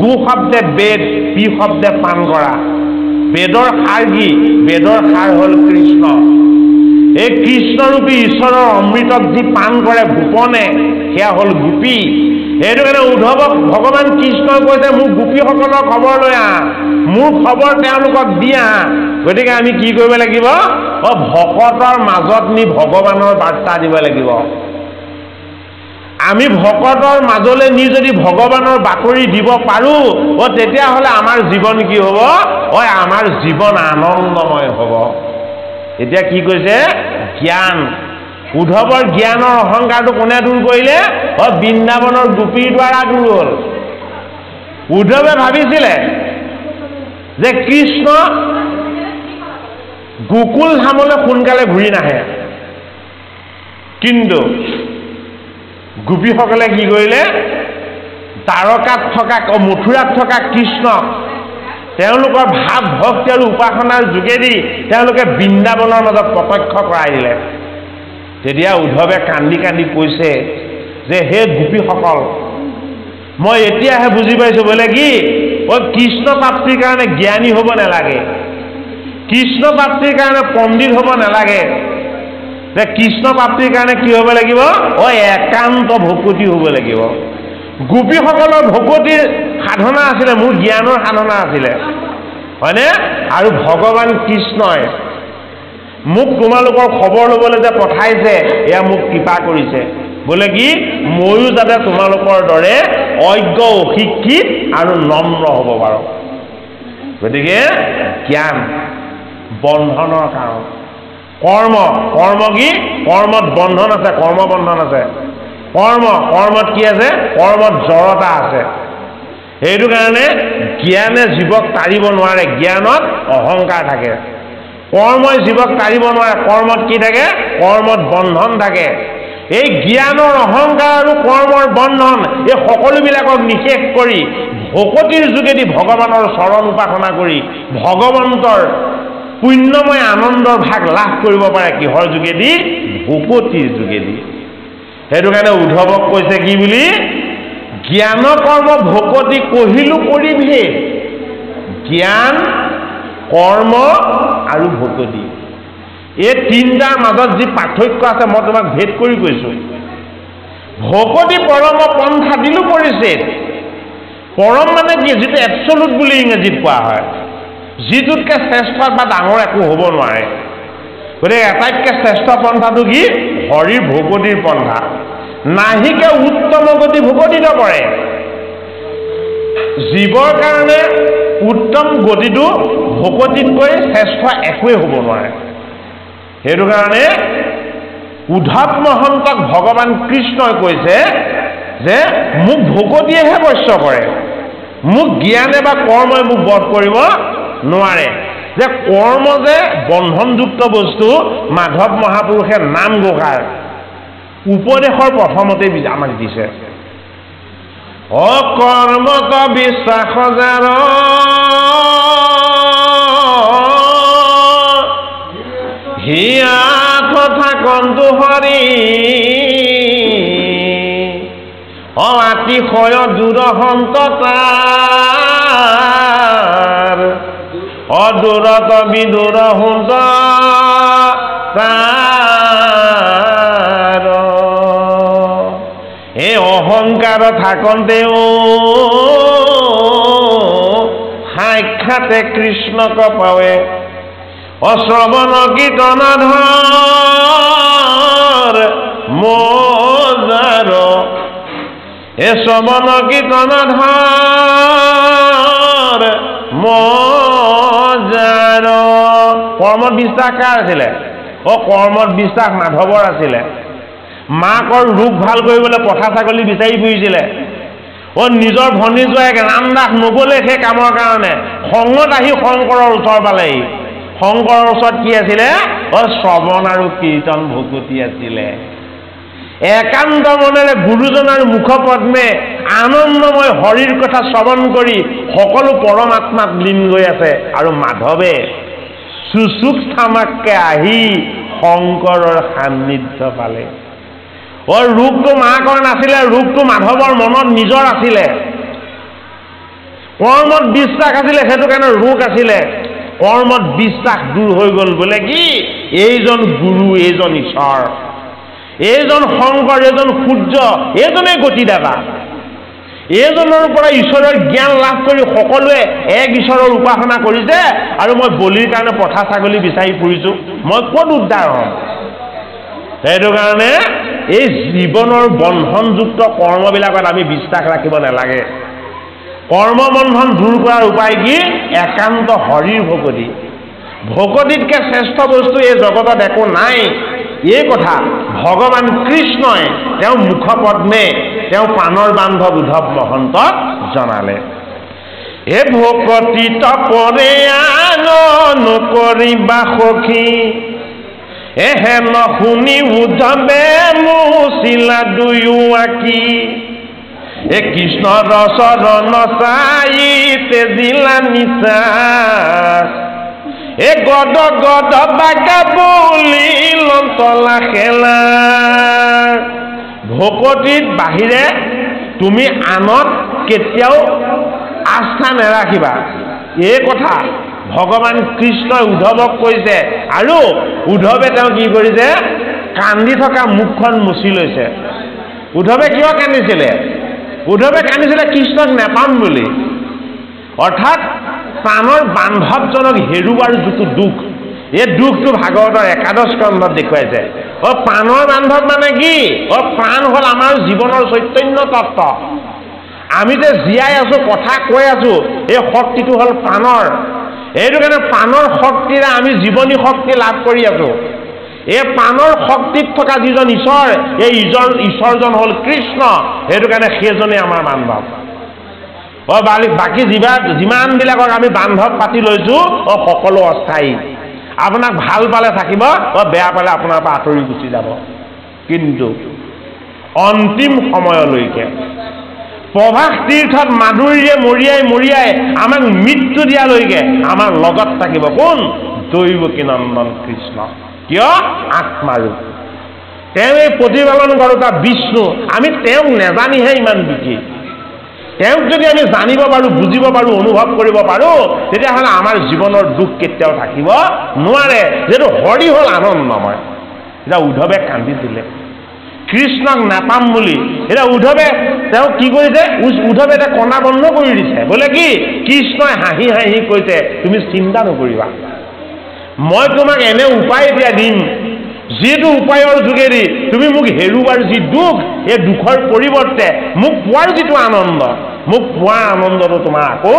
গো শব্দে বেদ, পি শব্দে পান কৰা। বেদৰ সাৰ কি? বেদৰ সাৰ হ'ল কৃষ্ণ। এই কৃষ্ণৰূপী ঈশ্বৰৰ অমৃতক যি পান কৰে গোপনে, সেয়া হ'ল গোপী। সেইটো কাৰণে উদ্ধৱক ভগৱান কৃষ্ণই কৈছে মোৰ গোপীসকলৰ খবৰ লৈ আহা, মোৰ খবৰ তেওঁলোকক দি আহা। গতিকে আমি কি কৰিব লাগিব? ভকতৰ মাজত নি ভগৱানৰ বাৰ্তা দিব লাগিব। আমি ভকতৰ মাজলৈ নি যদি ভগৱানৰ বাতৰি দিব পাৰো, তেতিয়াহ'লে আমাৰ জীৱন কি হ'ব? আমাৰ জীৱন আনন্দময় হ'ব। এতিয়া কি কৈছে? জ্ঞান। উদ্ধৱৰ জ্ঞানৰ অহংকাৰটো কোনে দূৰ কৰিলে? বৃন্দাবনৰ গোপীৰ দ্বাৰা দূৰ হ'ল। উদ্ধৱে ভাবিছিলে যে কৃষ্ণ গোকুল ধামলৈ সোনকালে ঘূৰি নাহে, কিন্তু গোপীসকলে কি কৰিলে? দ্বাৰকাত থকা মথুৰাত থকা কৃষ্ণক তেওঁলোকৰ ভাৱ ভক্তি আৰু উপাসনাৰ যোগেদি তেওঁলোকে বৃন্দাবনৰ মাজত প্ৰত্যক্ষ কৰাই দিলে। তেতিয়া উদ্ধৱে কান্দি কান্দি কৈছে যে হে গোপীসকল, মই এতিয়াহে বুজি পাইছোঁ বোলে কি কৃষ্ণ প্ৰাপ্তিৰ কাৰণে জ্ঞানী হ'ব নালাগে, কৃষ্ণ প্ৰাপ্তিৰ কাৰণে পণ্ডিত হ'ব নালাগে, যে কৃষ্ণ প্ৰাপ্তিৰ কাৰণে কি হ'ব লাগিব? একান্ত ভকতি হ'ব লাগিব। গোপীসকলৰ ভকতিৰ সাধনা আছিলে, মোৰ জ্ঞানৰ সাধনা আছিলে, হয়নে? আৰু ভগৱান কৃষ্ণই মোক তোমালোকৰ খবৰ ল'বলৈ যে পঠাইছে, এয়া মোক কৃপা কৰিছে। বোলে কি ময়ো যাতে তোমালোকৰ দৰে অজ্ঞ অশিক্ষিত আৰু নম্ৰ হ'ব পাৰো। গতিকে জ্ঞান বন্ধনৰ কাৰণ। কৰ্ম কি কৰ্মত বন্ধন আছে, কৰ্মবন্ধন আছে। কৰ্মত কি আছে? কৰ্মত জড়তা আছে। সেইটো কাৰণে জ্ঞানে জীৱক তাৰিব নোৱাৰে, জ্ঞানত অহংকাৰ থাকে। কৰ্মই জীৱক তাৰিব নোৱাৰে, কৰ্মত কি থাকে? কৰ্মত বন্ধন থাকে। এই জ্ঞানৰ অহংকাৰ আৰু কৰ্মৰ বন্ধন এই সকলোবিলাকক নিশেষ কৰি ভকতিৰ যোগেদি ভগৱানৰ চৰণ উপাসনা কৰি ভগৱন্তৰ পুণ্যময় আনন্দৰ ভাগ লাভ কৰিব পাৰে। কিহৰ যোগেদি? ভকতিৰ যোগেদি। সেইটো কাৰণে উদ্ধৱক কৈছে কি বুলি? জ্ঞান কৰ্ম ভকতি কহিলো পৰিভেদ। জ্ঞান, কৰ্ম আৰু ভকতি, এই তিনিটাৰ মাজত যি পাৰ্থক্য আছে মই তোমাক ভেদ কৰি কৈছোঁ। ভকতি পৰম পন্থা দিলো পৰিছে। পৰম মানে কি? যিটো এবছলুট বুলি ইংৰাজীত কোৱা হয়, যিটোতকৈ শ্ৰেষ্ঠ বা ডাঙৰ একো হ'ব নোৱাৰে। গতিকে আটাইতকৈ শ্ৰেষ্ঠ পন্থাটো কি? হৰিৰ ভকতিৰ পন্থা। নাহিকে উত্তম গতি ভকতিত পৰে। জীৱৰ কাৰণে উত্তম গতিটো ভকতিতকৈ শ্ৰেষ্ঠ একোৱেই হ'ব নোৱাৰে। সেইটো কাৰণে উদ্ধৱ মহন্তক ভগৱান কৃষ্ণই কৈছে যে মোক ভকতিয়েহে বশ্য কৰে, মোক জ্ঞানে বা কৰ্মই মোক বধ কৰিব নোৱাৰে। যে কৰ্ম যে বন্ধনযুক্ত বস্তু মাধৱ মহাপুৰুষে নাম ঘোষাৰ উপদেশৰ প্ৰথমতে আমাক দিছে। অকৰ্মত বিশ্বাস যাৰ হিয়া তথা কন্তু হৰি অতিশয় দূৰহন্ততাৰ অদূৰত বিদূৰ হন্ত তাৰ। এই অহংকাৰ থাকন্তেও সাক্ষাতে কৃষ্ণক পাৱে। অশ্ৰৱণ কীৰ্তনধৰ মোজাৰ এ শ্ৰৱণ কীৰ্তনধৰ মোজাৰ। কৰ্মত বিশ্বাস কাৰ আছিলে? কৰ্মত বিশ্বাস মাধৱৰ আছিলে। মাকৰ ৰোগ ভাল কৰিবলৈ পঠা ছাগলী বিচাৰি ফুৰিছিলে। নিজৰ ভনী জোৱাইক ৰামদাস নগ'লে সেই কামৰ কাৰণে খঙত আহি শংকৰৰ ওচৰ পালেহি। শংকৰৰ ওচৰত কি আছিলে? শ্ৰৱণ আৰু কীৰ্তন ভকতি আছিলে। একান্ত মনেৰে গুৰুজনাৰ মুখপদ্মে আনন্দময় হৰিৰ কথা শ্ৰৱণ কৰি সকলো পৰমাত্মাত লীন গৈ আছে। আৰু মাধৱে চুচুক থামাককে আহি শংকৰৰ সান্নিধ্য পালে। ৰোগটো মাকৰ নাছিলে, ৰোগটো মাধৱৰ মনত নিজৰ আছিলে। কৰ্মত বিশ্বাস আছিলে, সেইটো কাৰণে ৰোগ আছিলে। কৰ্মত বিশ্বাস দূৰ হৈ গ'ল। বোলে কি? এইজন গুৰু, এইজন ঈশ্বৰ, এইজন শংকৰ, এইজন সূৰ্য, এইজনেই গতিদাতা। এইজনৰ পৰা ঈশ্বৰৰ জ্ঞান লাভ কৰি সকলোৱে এক ঈশ্বৰৰ উপাসনা কৰিছে। আৰু মই বলিৰ কাৰণে পঠা ছাগলী বিচাৰি ফুৰিছোঁ, মই ক'ত উদ্ধাৰ হ'ম? সেইটো কাৰণে এই জীৱনৰ বন্ধনযুক্ত কৰ্মবিলাকত আমি বিশ্বাস ৰাখিব নালাগে। কৰ্মবন্ধন দূৰ কৰাৰ উপায় কি? একান্ত হৰিৰ ভকতি। ভকতিতকৈ শ্ৰেষ্ঠ বস্তু এই জগতত একো নাই। এই কথা ভগৱান কৃষ্ণই তেওঁ মুখপদ্মে তেওঁ প্ৰাণৰ বান্ধৱ উদ্ধৱ মহন্তক জনালে। এ ভকতি তপৰে আন নকৰিবা সখী, এহেন শুনি উদ্ধৱে মুচিলা দুয়ো আঁকি। এ কৃষ্ণৰ চৰণ চাই তেজিলা নিচা, এ গদ গদ বাগা বুলি লন্তলা খেলা। ভকতিত বাহিৰে তুমি আনত কেতিয়াও আস্থা নেৰাখিবা। এই কথা ভগৱান কৃষ্ণই উদ্ধৱক কৈছে। আৰু উদ্ধৱে তেওঁ কি কৰিছে? কান্দি থকা মুখখন মুচি লৈছে। উদ্ধৱে কিয় কান্দিছিলে? উদ্ধৱে কান্দিছিলে কৃষ্ণক নেপাম বুলি। অৰ্থাৎ প্ৰাণৰ বান্ধৱজনক হেৰুৱাৰ যিটো দুখ, এই দুখটো ভাগৱতৰ একাদশ স্কন্ধত দেখুৱাইছে। প্ৰাণৰ বান্ধৱ মানে কি? প্ৰাণ হ'ল আমাৰ জীৱনৰ চৈতন্য তত্ত্ব। আমি যে জীয়াই আছো, কথা কৈ আছো, এই শক্তিটো হ'ল প্ৰাণৰ। এইটো কাৰণে প্ৰাণৰ শক্তিৰে আমি জীৱনী শক্তি লাভ কৰি আছো। এই প্ৰাণৰ শক্তিত থকা যিজন ঈশ্বৰ, এই ঈশ্বৰজন হ'ল কৃষ্ণ। সেইটো কাৰণে সেইজনে আমাৰ বান্ধৱ। বাকী যিমানবিলাকক আমি বান্ধৱ পাতি লৈছো, সকলো অস্থায়ী। আপোনাক ভাল পালে থাকিব, বেয়া পালে আপোনাৰ পৰা আঁতৰি গুচি যাব। কিন্তু অন্তিম সময়লৈকে প্ৰভাস তীৰ্থত মাধুৰ্যে মৰিয়াই আমাক মৃত্যু দিয়ালৈকে আমাৰ লগত থাকিব কোন? দৈৱকী নন্দন কৃষ্ণ। কিয়? আত্মাৰূপ। তেওঁ এই প্ৰতিপালন কৰোঁতা বিষ্ণু। আমি তেওঁক নেজানিহে ইমান বিকি। তেওঁক যদি আমি জানিব পাৰোঁ, বুজিব পাৰোঁ, অনুভৱ কৰিব পাৰোঁ, তেতিয়াহ'লে আমাৰ জীৱনৰ দুখ কেতিয়াও থাকিব নোৱাৰে। যিহেতু হৰি হ'ল আনন্দময়। এতিয়া উদ্ধৱে কান্দিছিলে কৃষ্ণক নাপাম বুলি। এতিয়া উদ্ধৱে তেওঁ কি কৰিছে? উদ্ধৱে এতিয়া কন্দা বন্ধ কৰি দিছে। বোলে কি? কৃষ্ণই হাঁহি হাঁহি কৈছে, তুমি চিন্তা নকৰিবা, মই তোমাক এনে উপায় এতিয়া দিম, যিটো উপায়ৰ যোগেদি তুমি মোক হেৰুৱাৰ যি দুখ, এই দুখৰ পৰিৱৰ্তে মোক পোৱাৰ যিটো আনন্দ, মোক পোৱাৰ আনন্দটো তোমাৰ আকৌ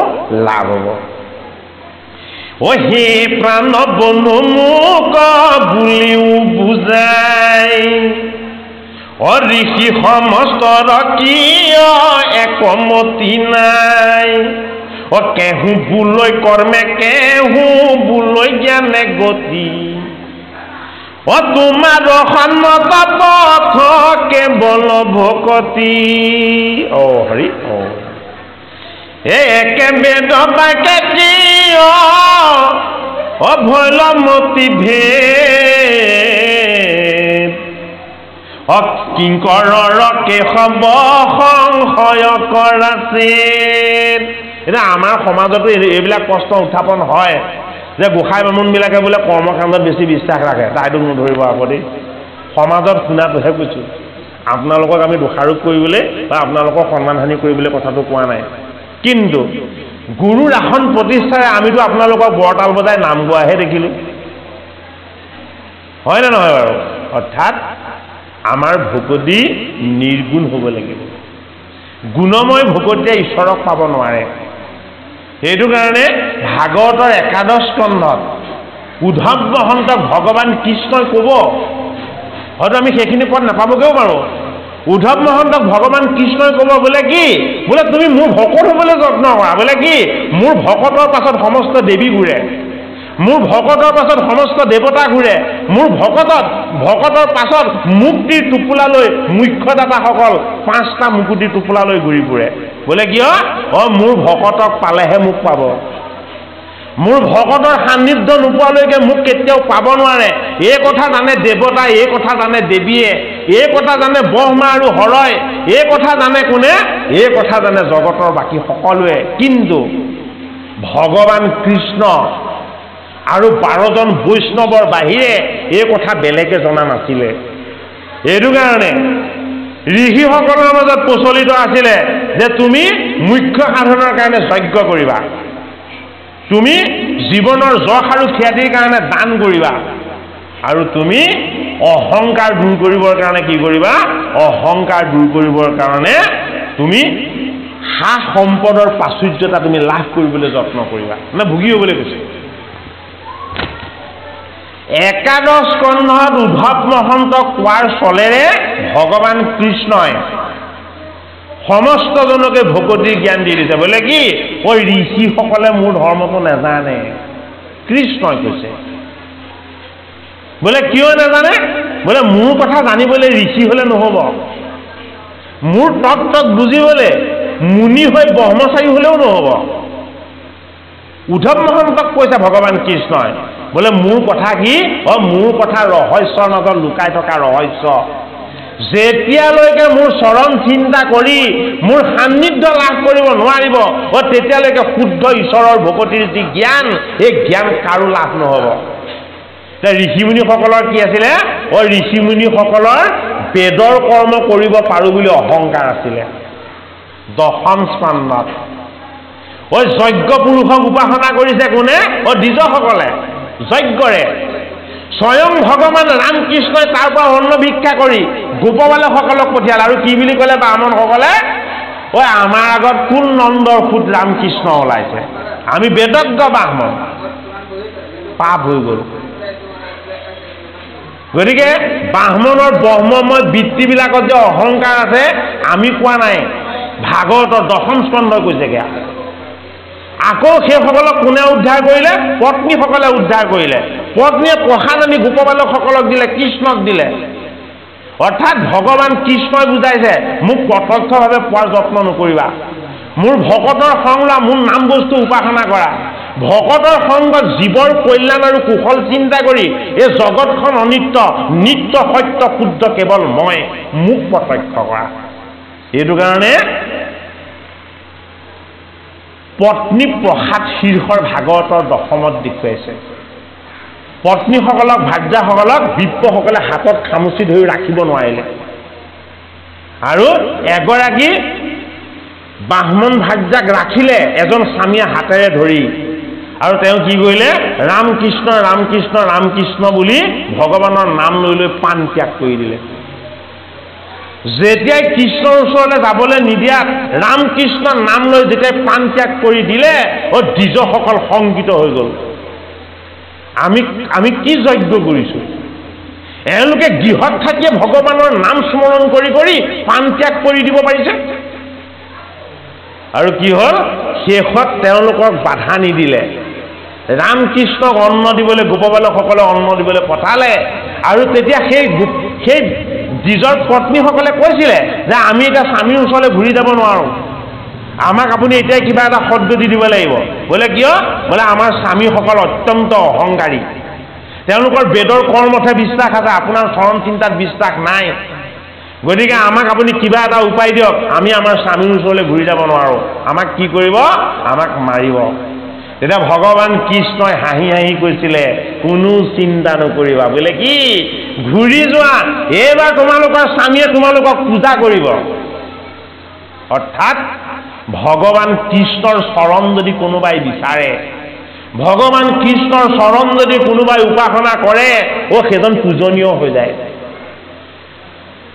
লাভ হ'ব। হে প্ৰাণ বন্ধু মোক বুলিও বুজাই, ঋষি সমস্তৰ কিয় একমতি নাই, কেহু বুলৈ কৰ্মে কেহু বুলৈ জ্ঞানে গতি, তোমাৰ সন্মত পথ কেৱল ভকতি। হৰি একে বেদ বাক্যে কিয় ভৈলমতি ভেদ, কিংকৰৰ কেশৱ সংশয় কৰাছে। এতিয়া আমাৰ সমাজতো এইবিলাক প্ৰশ্ন উত্থাপন হয় যে গোসাঁই বামুণবিলাকে বোলে কৰ্মকাণ্ডত বেছি বিশ্বাস ৰাখে। তাইতো নধৰিব আকৌ দেই, সমাজত শুনাটোহে কৈছোঁ। আপোনালোকক আমি দোষাৰোপ কৰিবলৈ বা আপোনালোকক সন্মানহানি কৰিবলৈ কথাটো কোৱা নাই। কিন্তু গুৰুৰ আসন প্ৰতিষ্ঠাৰে আমিতো আপোনালোকক বৰতাল বজাই নাম গোৱাহে দেখিলোঁ, হয় নে নহয় বাৰু? অৰ্থাৎ আমাৰ ভকতি নিৰ্গুণ হ'ব লাগিব। গুণময় ভকতিয়ে ঈশ্বৰক পাব নোৱাৰে। সেইটো কাৰণে ভাগৱতৰ একাদশ স্কন্ধত উদ্ধৱ মহন্তক ভগৱান কৃষ্ণই ক'ব, হয়তো আমি সেইখিনি পদ নাপাবগৈও পাৰোঁ। উদ্ধৱ মহন্তক ভগৱান কৃষ্ণই ক'ব বোলে কি? বোলে তুমি মোৰ ভকত হ'বলৈ যত্ন কৰা। বোলে কি? মোৰ ভকতৰ পাছত সমস্ত দেৱী ঘূৰে, মোৰ ভকতৰ পাছত সমস্ত দেৱতা ঘূৰে, মোৰ ভকতৰ পাছত মুক্তিৰ টোপোলালৈ মুখ্যদাতাসকল 5টা মুকুতিৰ টোপোলালৈ ঘূৰি ফুৰে। বোলে কিয়? মোৰ ভকতক পালেহে মোক পাব। মোৰ ভকতৰ সান্নিধ্য নোপোৱালৈকে মোক কেতিয়াও পাব নোৱাৰে। এই কথা জানে দেৱতা, এই কথা জানে দেৱীয়ে, এই কথা জানে ব্ৰহ্মা আৰু হৰয়, এই কথা জানে কোনে? এই কথা জানে জগতৰ বাকী সকলোৱে। কিন্তু ভগৱান কৃষ্ণ আৰু 12জন বৈষ্ণৱৰ বাহিৰে এই কথা বেলেগে জনা নাছিলে। এইটো কাৰণে ঋষিসকলৰ মাজত প্ৰচলিত আছিলে যে তুমি মুখ্য সাধনৰ কাৰণে যজ্ঞ কৰিবা, তুমি জীৱনৰ যশ আৰু খ্যাতিৰ কাৰণে দান কৰিবা, আৰু তুমি অহংকাৰ দূৰ কৰিবৰ কাৰণে কি কৰিবা? অহংকাৰ দূৰ কৰিবৰ কাৰণে তুমি সা সম্পদৰ প্ৰাচুৰ্যতা তুমি লাভ কৰিবলৈ যত্ন কৰিবা, মানে ভুগি হ'বলৈ কৈছে। একাদশ স্কন্ধত উদ্ধৱ মহন্তক কোৱাৰ চলেৰে ভগৱান কৃষ্ণই সমস্তজনকে ভকতিৰ জ্ঞান দি দিছে। বোলে কি? ঋষিসকলে মোৰ ধৰ্মটো নাজানে, কৃষ্ণই কৈছে। বোলে কিয় নাজানে? বোলে মোৰ কথা জানিবলৈ ঋষি হ'লে নহ'ব, মোৰ তত্ত্বক বুজিবলৈ মুনি হৈ ব্ৰহ্মচাৰী হ'লেও নহ'ব। উদ্ধৱ মহন্তক কৈছে ভগৱান কৃষ্ণই, বোলে মোৰ কথা কি? মোৰ কথা ৰহস্যৰ মাজত লুকাই থকা ৰহস্য। যেতিয়ালৈকে মোৰ চৰণ চিন্তা কৰি মোৰ সান্নিধ্য লাভ কৰিব নোৱাৰিব, তেতিয়ালৈকে শুদ্ধ ঈশ্বৰৰ ভকতিৰ যি জ্ঞান, এই জ্ঞান কাৰো লাভ নহ'ব। ঋষিমুনিসকলৰ কি আছিলে? ঋষিমুনিসকলৰ বেদৰ কৰ্ম কৰিব পাৰোঁ বুলি অহংকাৰ আছিলে। দশম স্কন্ধত যজ্ঞ পুৰুষক উপাসনা কৰিছে কোনে? দ্বিজসকলে। যজ্ঞৰে স্বয়ং ভগৱান ৰামকৃষ্ণই তাৰ পৰা অন্ন ভিক্ষা কৰি গোপবালকসকলক পঠিয়াল আৰু কি বুলি ক'লে ব্ৰাহ্মণসকলে ঐ আমাৰ আগত কোন নন্দৰ ফুট ৰামকৃষ্ণ ওলাইছে আমি বেদজ্ঞ ব্ৰাহ্মণ পাপ হৈ গ'ল গতিকে ব্ৰাহ্মণৰ ব্ৰহ্মময় বৃত্তিবিলাকত যে অহংকাৰ আছে আমি কোৱা নাই ভাগৱতৰ দশম স্কন্ধই কৈছেগে আকৌ সেইসকলক কোনে উদ্ধাৰ কৰিলে পত্নীসকলে উদ্ধাৰ কৰিলে পত্নীয়ে প্ৰসাদ আনি গোপবালকসকলক দিলে কৃষ্ণক দিলে অৰ্থাৎ ভগৱান কৃষ্ণই বুজাইছে মোক প্ৰত্যক্ষভাৱে পোৱাৰ যত্ন নকৰিবা মোৰ ভকতৰ সংগ লোৱা মোৰ নাম বস্তু উপাসনা কৰা ভকতৰ সংগত জীৱৰ কল্যাণ আৰু কুশল চিন্তা কৰি এই জগতখন অনিত্য নিত্য সত্য শুদ্ধ কেৱল মই মোক প্ৰত্যক্ষ কৰা এইটো কাৰণে পত্নী প্ৰসাদ শীৰ্ষৰ ভাগৱতৰ দশমত দেখুৱাইছে পত্নীসকলক ভাৰ্যাসকলক বিপ্ৰসকলে হাতত খামুচি ধৰি ৰাখিব নোৱাৰিলে আৰু এগৰাকী ব্ৰাহ্মণ ভাৰ্যাক ৰাখিলে এজন স্বামীয়ে হাতেৰে ধৰি আৰু তেওঁ কি কৰিলে ৰামকৃষ্ণ ৰামকৃষ্ণ ৰামকৃষ্ণ বুলি ভগৱানৰ নাম লৈ লৈ পাণ ত্যাগ কৰি দিলে যেতিয়াই কৃষ্ণৰ ওচৰলৈ যাবলৈ নিদিয়াত ৰামকৃষ্ণৰ নাম লৈ যেতিয়াই প্ৰাণ ত্যাগ কৰি দিলে দ্বিজসকল শংকিত হৈ গ'ল আমি কি যজ্ঞ কৰিছোঁ এওঁলোকে গৃহত থাকিয়ে ভগৱানৰ নাম স্মৰণ কৰি কৰি প্ৰাণ ত্যাগ কৰি দিব পাৰিছে আৰু কি হ'ল শেষত তেওঁলোকক বাধা নিদিলে ৰামকৃষ্ণক অন্ন দিবলৈ গোপবালকসকলে অন্ন দিবলৈ পঠালে আৰু তেতিয়া সেই দ্বিজৰ পত্নীসকলে কৈছিলে যে আমি এতিয়া স্বামীৰ ওচৰলৈ ঘূৰি যাব নোৱাৰোঁ আমাক আপুনি এতিয়া কিবা এটা পদ্ধতি দিব লাগিব বোলে কিয় বোলে আমাৰ স্বামীসকল অত্যন্ত অহংকাৰী তেওঁলোকৰ বেদৰ কৰ্মতহে বিশ্বাস আছে আপোনাৰ চৰণ চিন্তাত বিশ্বাস নাই গতিকে আমাক আপুনি কিবা এটা উপায় দিয়ক আমি আমাৰ স্বামীৰ ওচৰলৈ ঘূৰি যাব নোৱাৰোঁ আমাক কি কৰিব আমাক মাৰিব তেতিয়া ভগৱান কৃষ্ণই হাঁহি হাঁহি কৈছিলে কোনো চিন্তা নকৰিবা বোলে কি ঘূৰি যোৱা এইবাৰ তোমালোকৰ স্বামীয়ে তোমালোকক পূজা কৰিব অৰ্থাৎ ভগৱান কৃষ্ণৰ চৰণ যদি কোনোবাই বিচাৰে ভগৱান কৃষ্ণৰ চৰণ যদি কোনোবাই উপাসনা কৰে সেইজন পূজনীয় হৈ যায়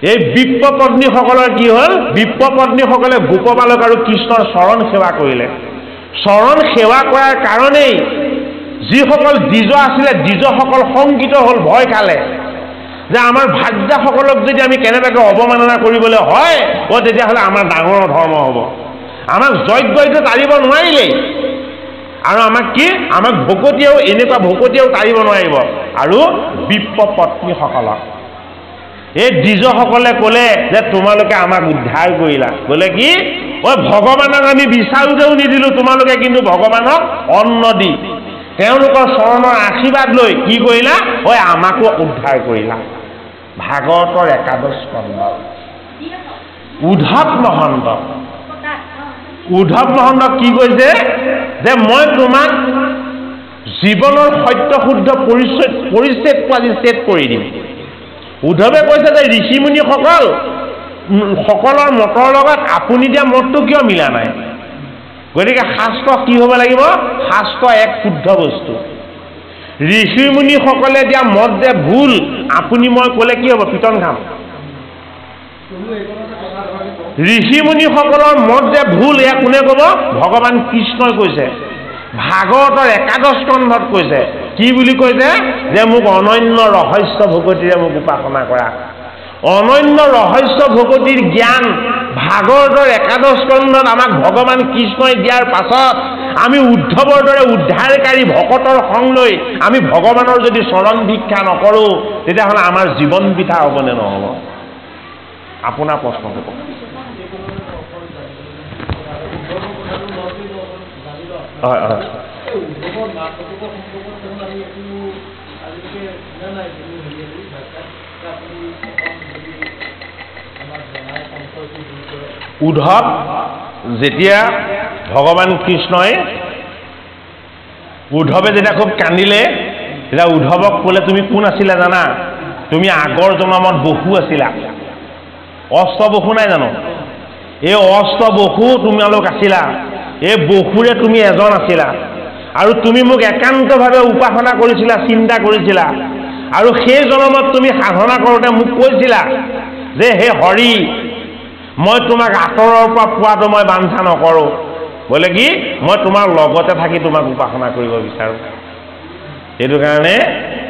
এই বিপ্ৰ পত্নীসকলৰ কি হ'ল বিপ্ৰ পত্নীসকলে গোপবালক আৰু কৃষ্ণৰ চৰণ সেৱা কৰিলে চৰণ সেৱা কৰাৰ কাৰণেই যিসকল দ্বিজ আছিলে দ্বিজসকল শংকিত হ'ল ভয় খালে যে আমাৰ ভাৰ্যাসকলক যদি আমি কেনেবাকৈ অৱমাননা কৰিবলৈ হয় তেতিয়াহ'লে আমাৰ ডাঙৰ ধৰ্ম হ'ব আমাক যজ্ঞটো তাৰিব নোৱাৰিলেই আৰু আমাক কি আমাক ভকতীয়েও এনেকুৱা ভকতীয়েও তাৰিব নোৱাৰিব আৰু বিপ্ৰ পত্নীসকলক এই দ্বিজসকলে ক'লে যে তোমালোকে আমাক উদ্ধাৰ কৰিলা বোলে কি ভগৱানক আমি বিচাৰোঁতেও নিদিলোঁ তোমালোকে কিন্তু ভগৱানক অন্ন দি তেওঁলোকৰ চৰণৰ আশীৰ্বাদ লৈ কি কৰিলা আমাকো উদ্ধাৰ কৰিলা ভাগৱতৰ একাদশ স্কন্ধ উদ্ধৱ মহন্তক কি কৈছে যে মই তোমাক জীৱনৰ সত্য শুদ্ধ পৰিচ্ছেদটো আজি ছেট কৰি দিম উদ্ধৱে কৈছে যে ঋষিমুনিসকলৰ মতৰ লগত আপুনি দিয়া মতটো কিয় মিলা নাই গতিকে শাস্ত্ৰ কি হ'ব লাগিব শাস্ত্ৰ এক শুদ্ধ বস্তু ঋষিমুনিসকলে দিয়া মত যে ভুল আপুনি মই ক'লে কি হ'ব পিটন খাম ঋষিমুনিসকলৰ মত যে ভুল এয়া কোনে ক'ব ভগৱান কৃষ্ণই কৈছে ভাগৱতৰ একাদশ স্কন্ধত কৈছে কি বুলি কৈছে যে মোক অনন্য ৰহস্য ভকতিৰে মোক উপাসনা কৰা অনন্য ৰহস্য ভকতিৰ জ্ঞান ভাগৱতৰ একাদশ স্কন্ধত আমাক ভগৱান কৃষ্ণই দিয়াৰ পাছত আমি উদ্ধৱৰ দৰে উদ্ধাৰকাৰী ভকতৰ সংগ লৈ আমি ভগৱানৰ যদি চৰণ ভিক্ষা নকৰোঁ তেতিয়াহ'লে আমাৰ জীৱন বৃথা হ'বনে নহ'ব আপোনাৰ প্ৰশ্নটো কওক হয় হয় উদ্ধৱ যেতিয়া ভগৱান কৃষ্ণই উদ্ধৱে যেতিয়া খুব কান্দিলে তেতিয়া উদ্ধৱক ক'লে তুমি কোন আছিলা জানা তুমি আগৰ জন্মত বসু আছিলা অস্ত্ৰ বসু নাই জানো এই অস্ত্ৰ বসু তোমালোক আছিলা এই বসুৰে তুমি এজন আছিলা আৰু তুমি মোক একান্তভাৱে উপাসনা কৰিছিলা, চিন্তা কৰিছিলা, আৰু সেই জনমত তুমি সাধনা কৰোঁতে মোক কৈছিলা যে হে হৰি, মই তোমাক আঁতৰৰ পৰা পোৱাটো মই বাঞ্ছা নকৰোঁ, বোলে কি মই তোমাৰ লগতে থাকি তোমাক উপাসনা কৰিব বিচাৰোঁ। সেইটো কাৰণে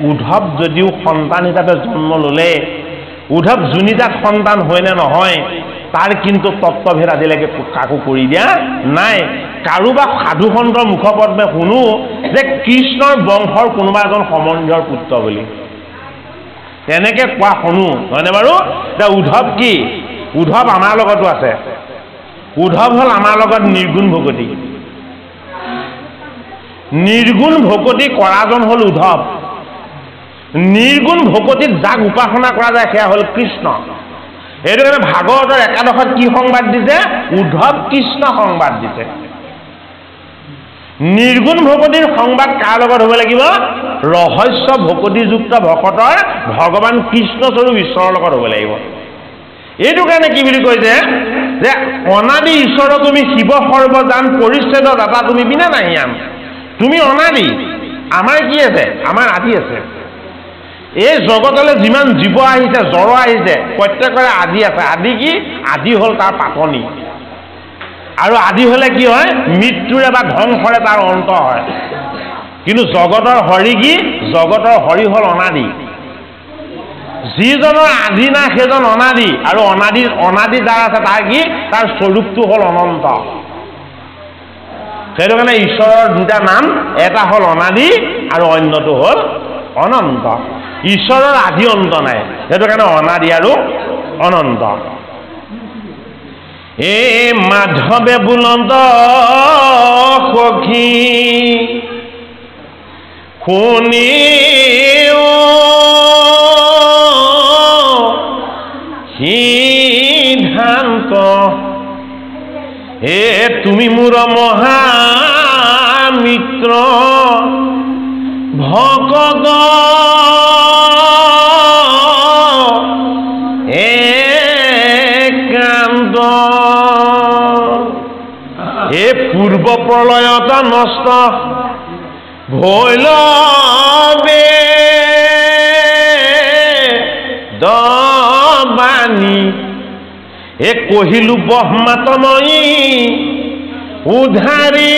উদ্ধৱ যদিও সন্তান হিচাপে জন্ম ল'লে, উদ্ধৱ যোনিজাত সন্তান হয় নে নহয় তাৰ কিন্তু তত্ত্বভেদ আজিলৈকে কাকো কৰি দিয়া নাই। কাৰোবাক সাধু সন্তৰ মুখপদ্মে শুনো যে কৃষ্ণৰ বংশৰ কোনোবা এজন সম্বন্ধীয়ৰ পুত্ৰ বুলি, তেনেকে কোৱা শুনো, হয়নে বাৰু? যে উদ্ধৱ কি? উদ্ধৱ আমাৰ লগতো আছে। উদ্ধৱ হ'ল আমাৰ লগত নিৰ্গুণ ভকতি। নিৰ্গুণ ভকতি কৰাজন হ'ল উদ্ধৱ। নিৰ্গুণ ভকতিত যাক উপাসনা কৰা যায় সেয়া হ'ল কৃষ্ণ। সেইটো কাৰণে ভাগৱতৰ একাদশত কি সংবাদ দিছে? উদ্ধৱ কৃষ্ণ সংবাদ দিছে। নিৰ্গুণ ভকতিৰ সংবাদ কাৰ লগত হ'ব লাগিব? ৰহস্য ভকতিযুক্ত ভকতৰ ভগৱান কৃষ্ণস্বৰূপ ঈশ্বৰৰ লগত হ'ব লাগিব। এইটো কাৰণে কি বুলি কৈছে যে অনাদি ঈশ্বৰ তুমি শিৱ সৰ্বজান পৰিচ্ছেদ দাতা তুমি বিনা নাহিয়াম। তুমি অনাদি, আমাৰ কি আছে? আমাৰ আদি আছে। এই জগতলৈ যিমান জীৱ আহিছে, জড় আহিছে, প্ৰত্যেকৰে আদি আছে। আদি কি? আদি হ'ল তাৰ পাতনি, আৰু আদি হ'লে কি হয়? মৃত্যুৰে বা ধ্বংসৰে তাৰ অন্ত হয়। কিন্তু জগতৰ হৰি কি? জগতৰ হৰি হ'ল অনাদি। যিজনৰ আদি নাই সেইজন অনাদি, আৰু অনাদি যাৰ আছে তাৰ কি? তাৰ স্বৰূপটো হ'ল অনন্ত। সেইটো কাৰণে ঈশ্বৰৰ দুটা নাম, এটা হ'ল অনাদি আৰু অন্যটো হ'ল অনন্ত। ঈশ্বৰৰ আদি অন্ত নাই, সেইটো কাৰণে অনাদি আৰু অনন্ত। এ মাধৱে বুলন্দ সখী শুনি সিদ্ধান্ত, এ তুমি মোৰ মহামিত্ৰ ভকত একান্ত, এ পূৰ্ব প্ৰলয়ত নষ্ট ভৈল দবানী, এ কহিলো ব্ৰহ্মাতময়ী উধাৰী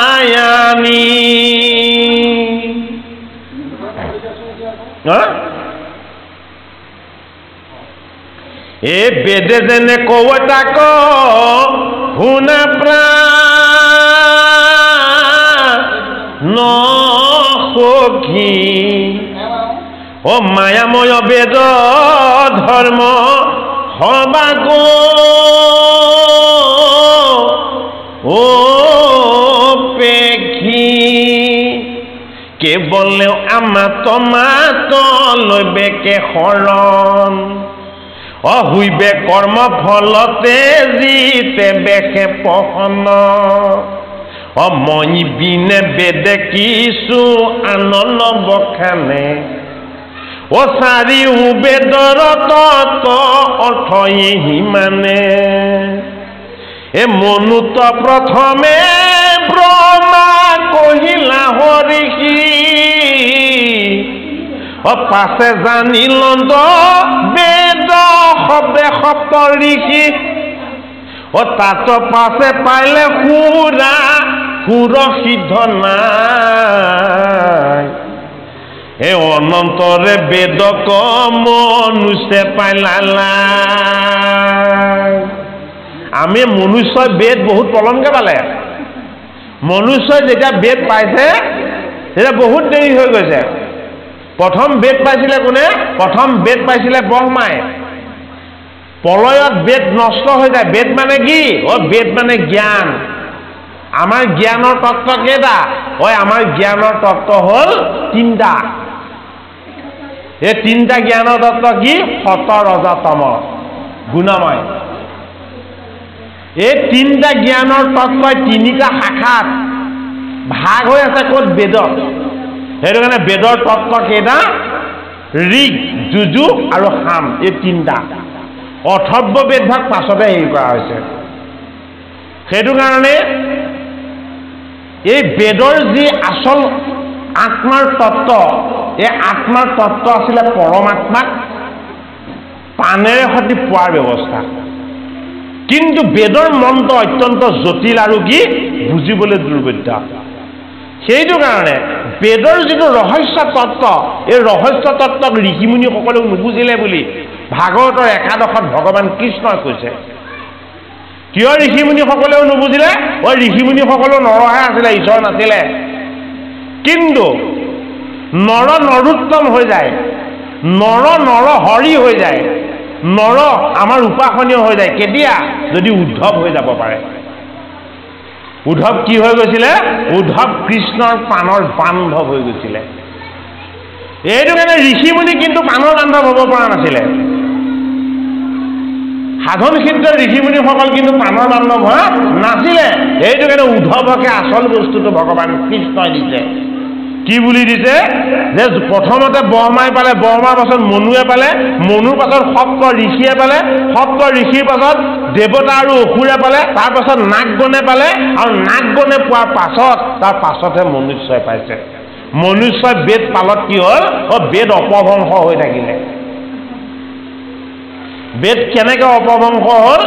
আয়ানী। এ বেদে যেনে কৌতাক শুনা প্ৰাণ সখী, ও মায়াময় বেদ ধৰ্ম সবাক ও পেখী, কেৱল আমাত মাত লৈবেকে শৰণ, অহুইবে কৰ্ম ফলতে জিতে বেশে পহন, অমই বিনে বেদে কিছু আনন্দ বখানে, ও চাৰি বেদৰ তত্ত্ব অৰ্থ সিমানে, এ মনুত প্ৰথমে ব্ৰহ্মা কহিলা হৰিষি, পাছে জানিল বেদ শব্দে সপ্ত ঋষি, তাত পাছে পাইলে সুৰা সুৰ সিদ্ধ নাই, এ অনন্তৰে বেদ মনুষ্যে পাইলা। আমি মনুষ্যই বেদ বহুত পলমকে পালে। মনুষ্যই যেতিয়া বেদ পাইছে তেতিয়া বহুত দেৰি হৈ গৈছে। প্ৰথম বেদ পাইছিলে কোনে? প্ৰথম বেদ পাইছিলে ব্ৰহ্মাই। প্ৰলয়ত বেদ নষ্ট হৈ যায়। বেদ মানে কি? বেদ মানে জ্ঞান। আমাৰ জ্ঞানৰ তত্ত্ব কেইটা? আমাৰ জ্ঞানৰ তত্ত্ব হ'ল তিনিটা। এই তিনিটা জ্ঞানৰ তত্ত্ব কি? সত ৰজ তম গুণময়। এই তিনিটা জ্ঞানৰ তত্ত্বই তিনিটা শাখাত ভাগ হৈ আছে ক'ত? বেদত। সেইটো কাৰণে বেদৰ তত্ত্ব কেইটা? ঋক, যজু আৰু সাম, এই তিনিটা। অথৰ্ব বেদ ভাগ পাছতে হেৰি কৰা হৈছে। সেইটো কাৰণে এই বেদৰ যি আচল আত্মাৰ তত্ত্ব, এই আত্মাৰ তত্ত্ব আছিলে পৰমাত্মাক পানেৰে সৈতে পোৱাৰ ব্যৱস্থা। কিন্তু বেদৰ মন্ত্ৰ অত্যন্ত জটিল আৰু কি বুজিবলৈ দুৰ্বোধ্য। সেইটো কাৰণে বেদৰ যিটো ৰহস্য তত্ত্ব, এই ৰহস্য তত্ত্বক ঋষিমুনিসকলেও নুবুজিলে বুলি ভাগৱতৰ একাদশত ভগৱান কৃষ্ণই কৈছে। কিয় ঋষিমুনিসকলেও নুবুজিলে? ঋষিমুনিসকলেও নৰহে আছিলে, ঈশ্বৰ নাছিলে। কিন্তু নৰ নৰোত্তম হৈ যায়, নৰ হৰি হৈ যায়, নৰ আমাৰ উপাসনীয় হৈ যায় কেতিয়া? যদি উদ্ধৱ হৈ যাব পাৰে। উদ্ধৱ কি হৈ গৈছিলে? উদ্ধৱ কৃষ্ণৰ পাণৰ বান্ধৱ হৈ গৈছিলে। এইটো কাৰণে ঋষিমুনি কিন্তু পাণৰ বান্ধৱ হ'ব পৰা নাছিলে। সাধন ক্ষেত্ৰত ঋষিমুনিসকল কিন্তু পাণৰ বান্ধৱ হোৱা নাছিলে। এইটো কাৰণে উদ্ধৱকে আচল বস্তুটো ভগৱান কৃষ্ণই দিছে। কি বুলি দিছে? যে প্ৰথমতে ব্ৰহ্মাই পালে, ব্ৰহ্মাৰ পাছত মনুৱে পালে, মনুৰ পাছত সপ্ত ঋষিয়ে পালে, সপ্ত ঋষিৰ পাছত দেৱতা আৰু অসুৰে পালে, তাৰ পাছত নাগগণে পালে, আৰু নাগগণে পোৱাৰ পাছত তাৰ পাছতহে মনুষ্যই পাইছে। মনুষ্যই বেদ পালত কি হ'ল? বেদ অপভ্ৰংশ হৈ থাকিলে। বেদ কেনেকে অপভ্ৰংশ হ'ল?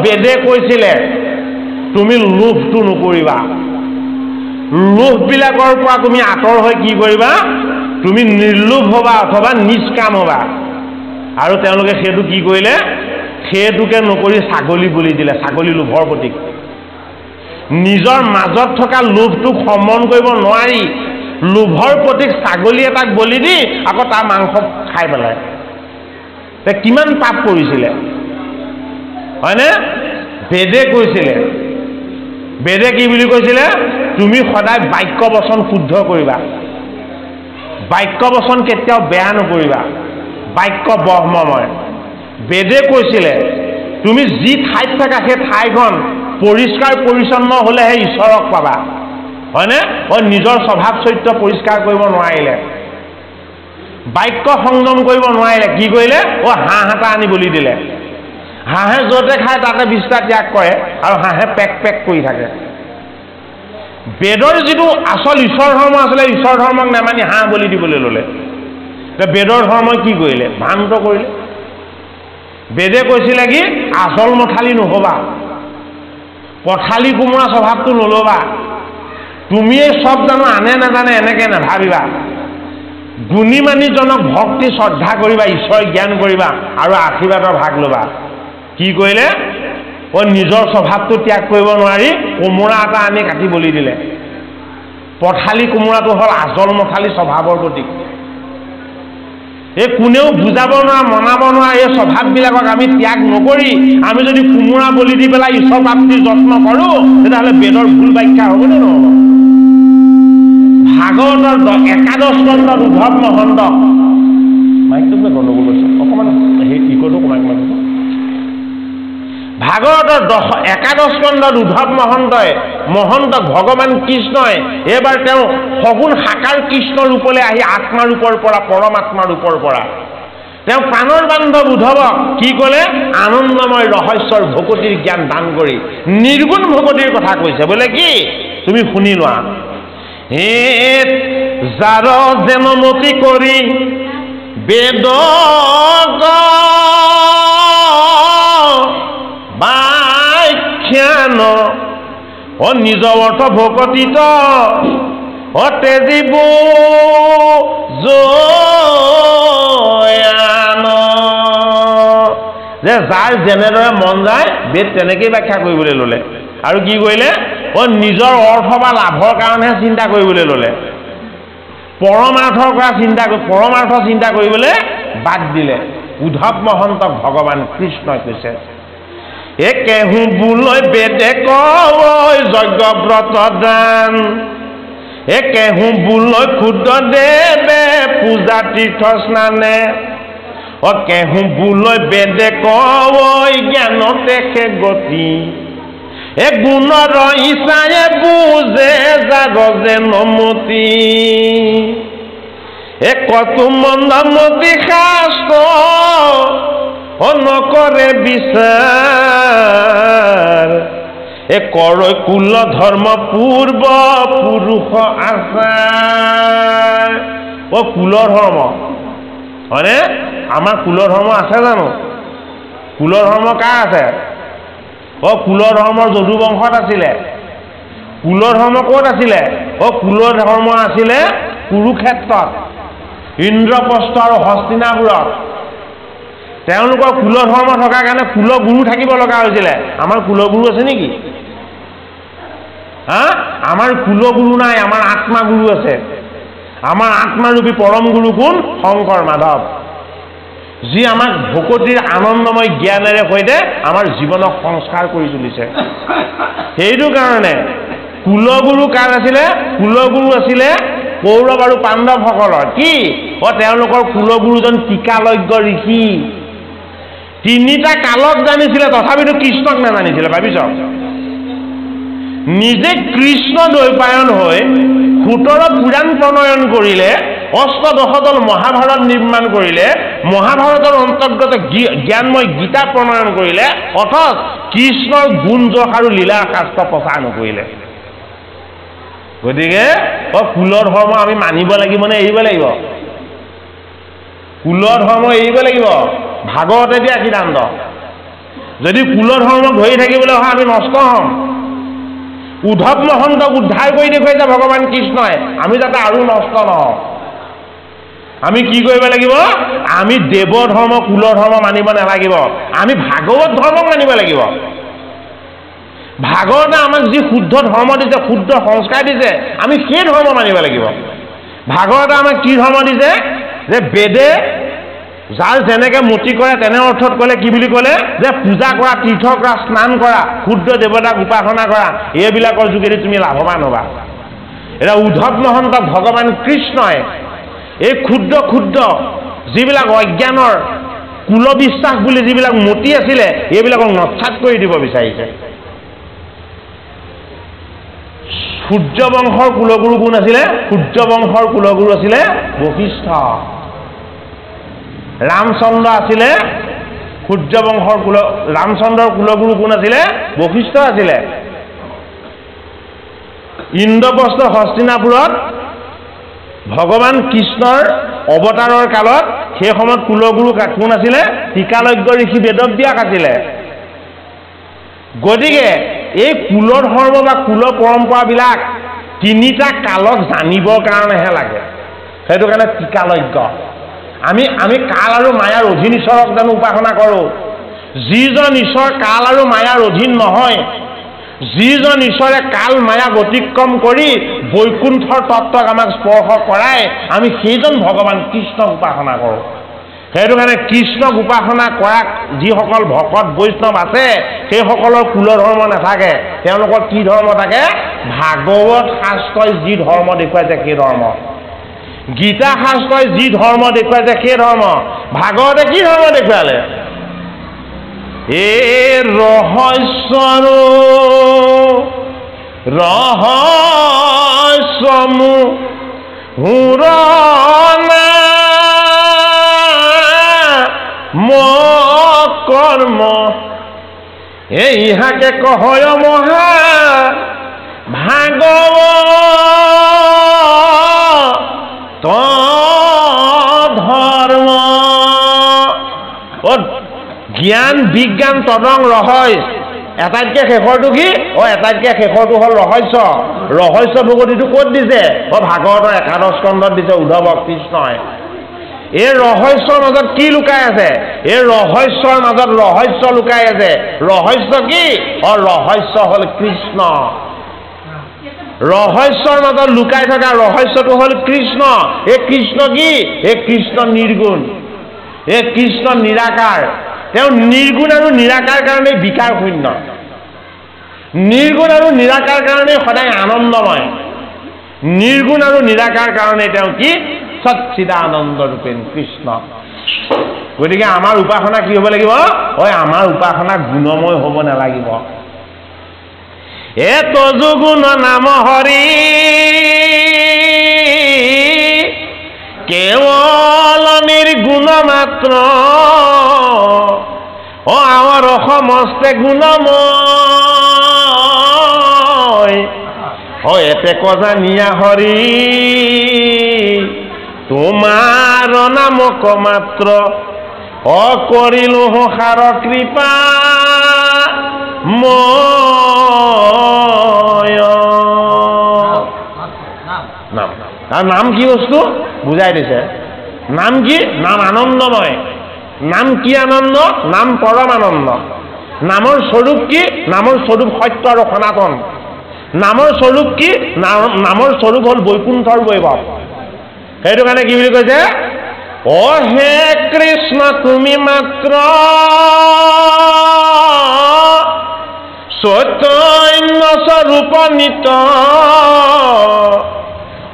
বেদে কৈছিলে তুমি লোভটো নকৰিবা, লোভবিলাকৰ পৰা তুমি আঁতৰ হৈ কি কৰিবা? তুমি নিৰ্লোভ হবা অথবা নিষ্কাম হবা। আৰু তেওঁলোকে সেইটো কি কৰিলে? সেইটোকে নকৰি ছাগলী বলি দিলে। ছাগলী লোভৰ প্ৰতীক। নিজৰ মাজত থকা লোভটোক সমন কৰিব নোৱাৰি লোভৰ প্ৰতীক ছাগলী এটাক বলি দি আকৌ তাৰ মাংস খাই পেলায়। কিমান পাপ কৰিছিলে হয়নে? বেদে কৈছিলে, বেদে কি বুলি কৈছিলে? তুমি সদায় বাক্য বচন শুদ্ধ কৰিবা, বাক্য বচন কেতিয়াও বেয়া নকৰিবা, বাক্য ব্ৰহ্মময়। বেদে কৈছিলে তুমি যি ঠাইত থাকা সেই ঠাইখন পৰিষ্কাৰ পৰিচ্ছন্ন হ'লেহে ঈশ্বৰক পাবা, হয়নে? নিজৰ স্বভাৱ চৰিত্ৰ পৰিষ্কাৰ কৰিব নোৱাৰিলে, বাক্য সংযম কৰিব নোৱাৰিলে, কি কৰিলে? হাঁহ এটা আনি বলি দিলে। হাঁহে য'তে খায় তাতে বিষ্ঠা ত্যাগ কৰে আৰু হাঁহে পেক পেক কৰি থাকে। বেদৰ যিটো আচল ঈশ্বৰ ধৰ্ম আছিলে, ঈশ্বৰ ধৰ্মক নামানি হাঁহ বলি দিবলৈ ল'লে। বেদৰ ধৰ্মই কি কৰিলে? ভ্ৰান্ত কৰিলে। বেদে কৈছিলে কি? আচল মথালি নহবা, পথালি কোমোৰা স্বভাৱটো নল'বা, তুমিয়ে চব জানো আনে নাজানে এনেকে নাভাবিবা, গুণী মানিজনক ভক্তি শ্ৰদ্ধা কৰিবা, ঈশ্বৰ জ্ঞান কৰিবা আৰু আশীৰ্বাদৰ ভাগ ল'বা। কি কৰিলে? নিজৰ স্বভাৱটো ত্যাগ কৰিব নোৱাৰি কোমোৰা এটা আনি কাটি বলি দিলে। পথালি কোমোৰাটো হ'ল আচল মথালি স্বভাৱৰ প্ৰতীক। এই কোনেও বুজাব নোৱাৰা, মনাব নোৱাৰা এই স্বভাৱবিলাকক আমি ত্যাগ নকৰি আমি যদি কোমোৰা বলি দি পেলাই ঈশ্বৰ প্ৰাপ্তিৰ যত্ন কৰোঁ, তেতিয়াহ'লে বেদৰ ভুল ব্যাখ্যা হ'বনে নহ'ব? ভাগৱতৰ একাদশ স্কন্ধত উদ্ধৱ মহন্ত, মাইকটো বোলে গণ্ডগোল হৈছে অকণমান, সেই ইকোটো কমাই কমাই দিব। ভাগৱতৰ একাদশ স্কন্ধত উদ্ধৱ মহন্তক ভগৱান কৃষ্ণই এইবাৰ তেওঁ সগুণ সাকাৰ কৃষ্ণ ৰূপলৈ আহি আত্মা ৰূপৰ পৰা পৰমাত্মা ৰূপৰ পৰা তেওঁ প্ৰাণৰ বান্ধৱ উদ্ধৱক কি ক'লে? আনন্দময় ৰহস্যৰ ভকতিৰ জ্ঞান দান কৰি নিৰ্গুণ ভকতিৰ কথা কৈছে। বোলে কি? তুমি শুনি লোৱা। যাৰ জনমতি কৰি বেদ বাখ্যান নিজ অৰ্থ ভকতিত তেজিব জয়ান। যে যাৰ যেনেদৰে মন যায় বেদ তেনেকেই ব্যাখ্যা কৰিবলৈ ল'লে। আৰু কি কৰিলে? নিজৰ অৰ্থ বা লাভৰ কাৰণেহে চিন্তা কৰিবলৈ ল'লে। পৰমাৰ্থ চিন্তা কৰিবলৈ বাদ দিলে। উদ্ধৱ মহন্তক ভগৱান কৃষ্ণই কৈছে, কেহু বোলৈ বেদে কয় যজ্ঞ ব্ৰত দান, কেহু বোলৈ ক্ষুদ্ৰ দেৱে পূজা তীৰ্থ স্নানে, কেহু বোলৈ বেদে কয় জ্ঞানতে সে গতি, গুণৰ ইচ্ছায়ে বুজে যাৰ যেনমতি, কতো মন্দমতি শাস্ত্ৰ নকৰে বিচাৰ, এই কুল ধৰ্ম পূৰ্ব পুৰুষ আছে। কুলৰ ধৰ্ম হয়নে? আমাৰ কুলৰ ধৰ্ম আছে জানো? কুলৰ ধৰ্ম কাৰ আছে? কুলৰ ধৰ্মৰ যদু বংশত আছিলে। কুলৰ ধৰ্ম ক'ত আছিলে? কুলৰ ধৰ্ম আছিলে কুৰুক্ষেত্ৰত, ইন্দ্ৰপ্ৰস্থ আৰু হস্তিনাপুৰত। তেওঁলোকৰ কুলৰ ধৰ্ম থকাৰ কাৰণে কুলগুৰু থাকিব লগা হৈছিলে। আমাৰ কুলগুৰু আছে নেকি? আমাৰ কুলগুৰু নাই, আমাৰ আত্মাগুৰু আছে। আমাৰ আত্মাৰূপী পৰম গুৰু কোন? শংকৰ মাধৱ, যি আমাক ভকতিৰ আনন্দময় জ্ঞানেৰে সৈতে আমাৰ জীৱনক সংস্কাৰ কৰি তুলিছে। সেইটো কাৰণে কুলগুৰু কাৰ আছিলে? কুলগুৰু আছিলে কৌৰৱ আৰু পাণ্ডৱসকলৰ। কি? তেওঁলোকৰ কুলগুৰুজন টিকালজ্ঞ ঋষি। 3টা কালক জানিছিলে, তথাপিতো কৃষ্ণক নাজানিছিলে। ভাবিছ? নিজে কৃষ্ণ দ্বৈপায়ন হৈ 17 পুৰাণ প্ৰণয়ন কৰিলে, অষ্টদশদল মহাভাৰত নিৰ্মাণ কৰিলে, মহাভাৰতৰ অন্তৰ্গত জ্ঞানময় গীতা প্ৰণয়ন কৰিলে, অথচ কৃষ্ণৰ গুণ যশ আৰু লীলা শাস্ত্ৰ প্ৰচাৰ নকৰিলে। গতিকে কুলৰ ধৰ্ম আমি মানিব লাগিব নে এৰিব লাগিব? কুলৰ ধৰ্ম এৰিব লাগিব। ভাগৱতে দিয়া সিদ্ধান্ত। যদি কুলৰ ধৰ্ম ধৰি থাকিবলৈ হয় আমি নষ্ট হ'ম। উদ্ধৱ মহন্তক উদ্ধাৰ কৰি দেখুৱাইছে ভগৱান কৃষ্ণই, আমি যাতে আৰু নষ্ট নহওঁ। আমি কি কৰিব লাগিব? আমি দেৱ ধৰ্ম কুলৰ ধৰ্ম মানিব নালাগিব, আমি ভাগৱত ধৰ্মক মানিব লাগিব। ভাগৱতে আমাক যি শুদ্ধ ধৰ্ম দিছে, শুদ্ধ সংস্কাৰ দিছে, আমি সেই ধৰ্ম মানিব লাগিব। ভাগৱতে আমাক কি ধৰ্ম দিছে? যে বেদে যাৰ যেনেকে মতি কৰে তেনে অৰ্থত ক'লে কি বুলি ক'লে? যে পূজা কৰা, তীৰ্থ কৰা, স্নান কৰা, শুদ্ধ দেৱতাক উপাসনা কৰা, এইবিলাকৰ যোগেদি তুমি লাভৱান হ'বা। এতিয়া উদ্ধৱ মহন্তক ভগৱান কৃষ্ণই এই ক্ষুদ্ৰ ক্ষুদ্ৰ যিবিলাক অজ্ঞানৰ কুলবিশ্বাস বুলি যিবিলাক মতি আছিলে, এইবিলাকক নস্যাৎ কৰি দিব বিচাৰিছে। সূৰ্য বংশৰ কুলগুৰু কোন আছিলে? সূৰ্য বংশৰ কুলগুৰু আছিলে বশিষ্ঠ। ৰামচন্দ্ৰ আছিলে সূৰ্য বংশৰ ৰামচন্দ্ৰৰ কুলগুৰু কোন আছিলে? বশিষ্ঠ আছিলে। ইন্দ্ৰপ্ৰস্থ হস্তিনাপুৰত ভগৱান কৃষ্ণৰ অৱতাৰৰ কালত সেই সময়ত কুলগুৰু কোন আছিলে? টিকালজ্ঞ ঋষি বেদব্যাস আছিলে। গতিকে এই কুলৰ ধৰ্ম বা কুল পৰম্পৰাবিলাক 3টা কালক জানিবৰ কাৰণেহে লাগে। সেইটো কাৰণে টিকালজ্ঞ। আমি কাল আৰু মায়াৰ অধীন ঈশ্বৰক জানো উপাসনা কৰোঁ? যিজন ঈশ্বৰ কাল আৰু মায়াৰ অধীন নহয়, যিজন ঈশ্বৰে কাল মায়াক অতিক্ৰম কৰি বৈকুণ্ঠৰ তত্ত্বক আমাক স্পৰ্শ কৰাই, আমি সেইজন ভগৱান কৃষ্ণক উপাসনা কৰোঁ। সেইটো কাৰণে কৃষ্ণক উপাসনা কৰা যিসকল ভকত বৈষ্ণৱ আছে, সেইসকলৰ কুল ধৰ্ম নাথাকে। তেওঁলোকৰ কি ধৰ্ম থাকে? ভাগৱত শাস্ত্ৰই যি ধৰ্ম দেখুৱাইছে সেই ধৰ্ম, গীতা শাস্ত্ৰই যি ধৰ্ম দেখুৱাইছে সেই ধৰ্ম। ভাগৱতে কি ধৰ্ম দেখুৱালে? কৰ্ম ইহাকে কহয় মহা ভাগৱত ধৰ্ম। জ্ঞান বিজ্ঞান তদং ৰহস্য। এটাইতকৈ শেষৰটো কি? এটাইতকৈ শেষৰটো হ'ল ৰহস্য। ৰহস্য ভগৱতীটো ক'ত দিছে? ভাগৱতৰ 11 স্কন্ধত দিছে উদ্ধৱক কৃষ্ণই। এই ৰহস্যৰ মাজত কি লুকাই আছে? এই ৰহস্যৰ মাজত ৰহস্য লুকাই আছে। ৰহস্য কি? ৰহস্য হ'ল কৃষ্ণ। ৰহস্যৰ মাজত লুকাই থকা ৰহস্যটো হ'ল কৃষ্ণ। এই কৃষ্ণ কি? এই কৃষ্ণ নিৰ্গুণ, এই কৃষ্ণ নিৰাকাৰ। তেওঁ নিৰ্গুণ আৰু নিৰাকাৰ কাৰণে বিকাৰ শূন্য, নিৰ্গুণ আৰু নিৰাকাৰ কাৰণে সদায় আনন্দময়, নিৰ্গুণ আৰু নিৰাকাৰ কাৰণে তেওঁ কি? সচ্চিদানন্দ ৰূপেণ কৃষ্ণ। গতিকে আমাৰ উপাসনা কি হ'ব লাগিব? আমাৰ উপাসনা গুণময় হ'ব নালাগিব। তজুগুণ নাম হৰি কেৱল নিৰ্গুণ মাত্ৰ, আমাৰ সমস্তে গুণময়। তেকজানিয়া হৰি তোমাৰ নামক মাত্ৰ কৰিলো সাৰ কৃপা নাম তাৰ নাম কি বস্তু বুজাই দিছে নাম কি নাম আনন্দময় নাম কি আনন্দ নাম পৰম আনন্দ নামৰ স্বৰূপ কি নামৰ স্বৰূপ সত্য আৰু সনাতন নামৰ স্বৰূপ কি নামৰ স্বৰূপ হ'ল বৈকুণ্ঠৰ বৈভৱ সেইটো কাৰণে কি বুলি কৈছে অ হে কৃষ্ণ তুমি মাত্ৰ চৈতন্য স্বৰূপ নিত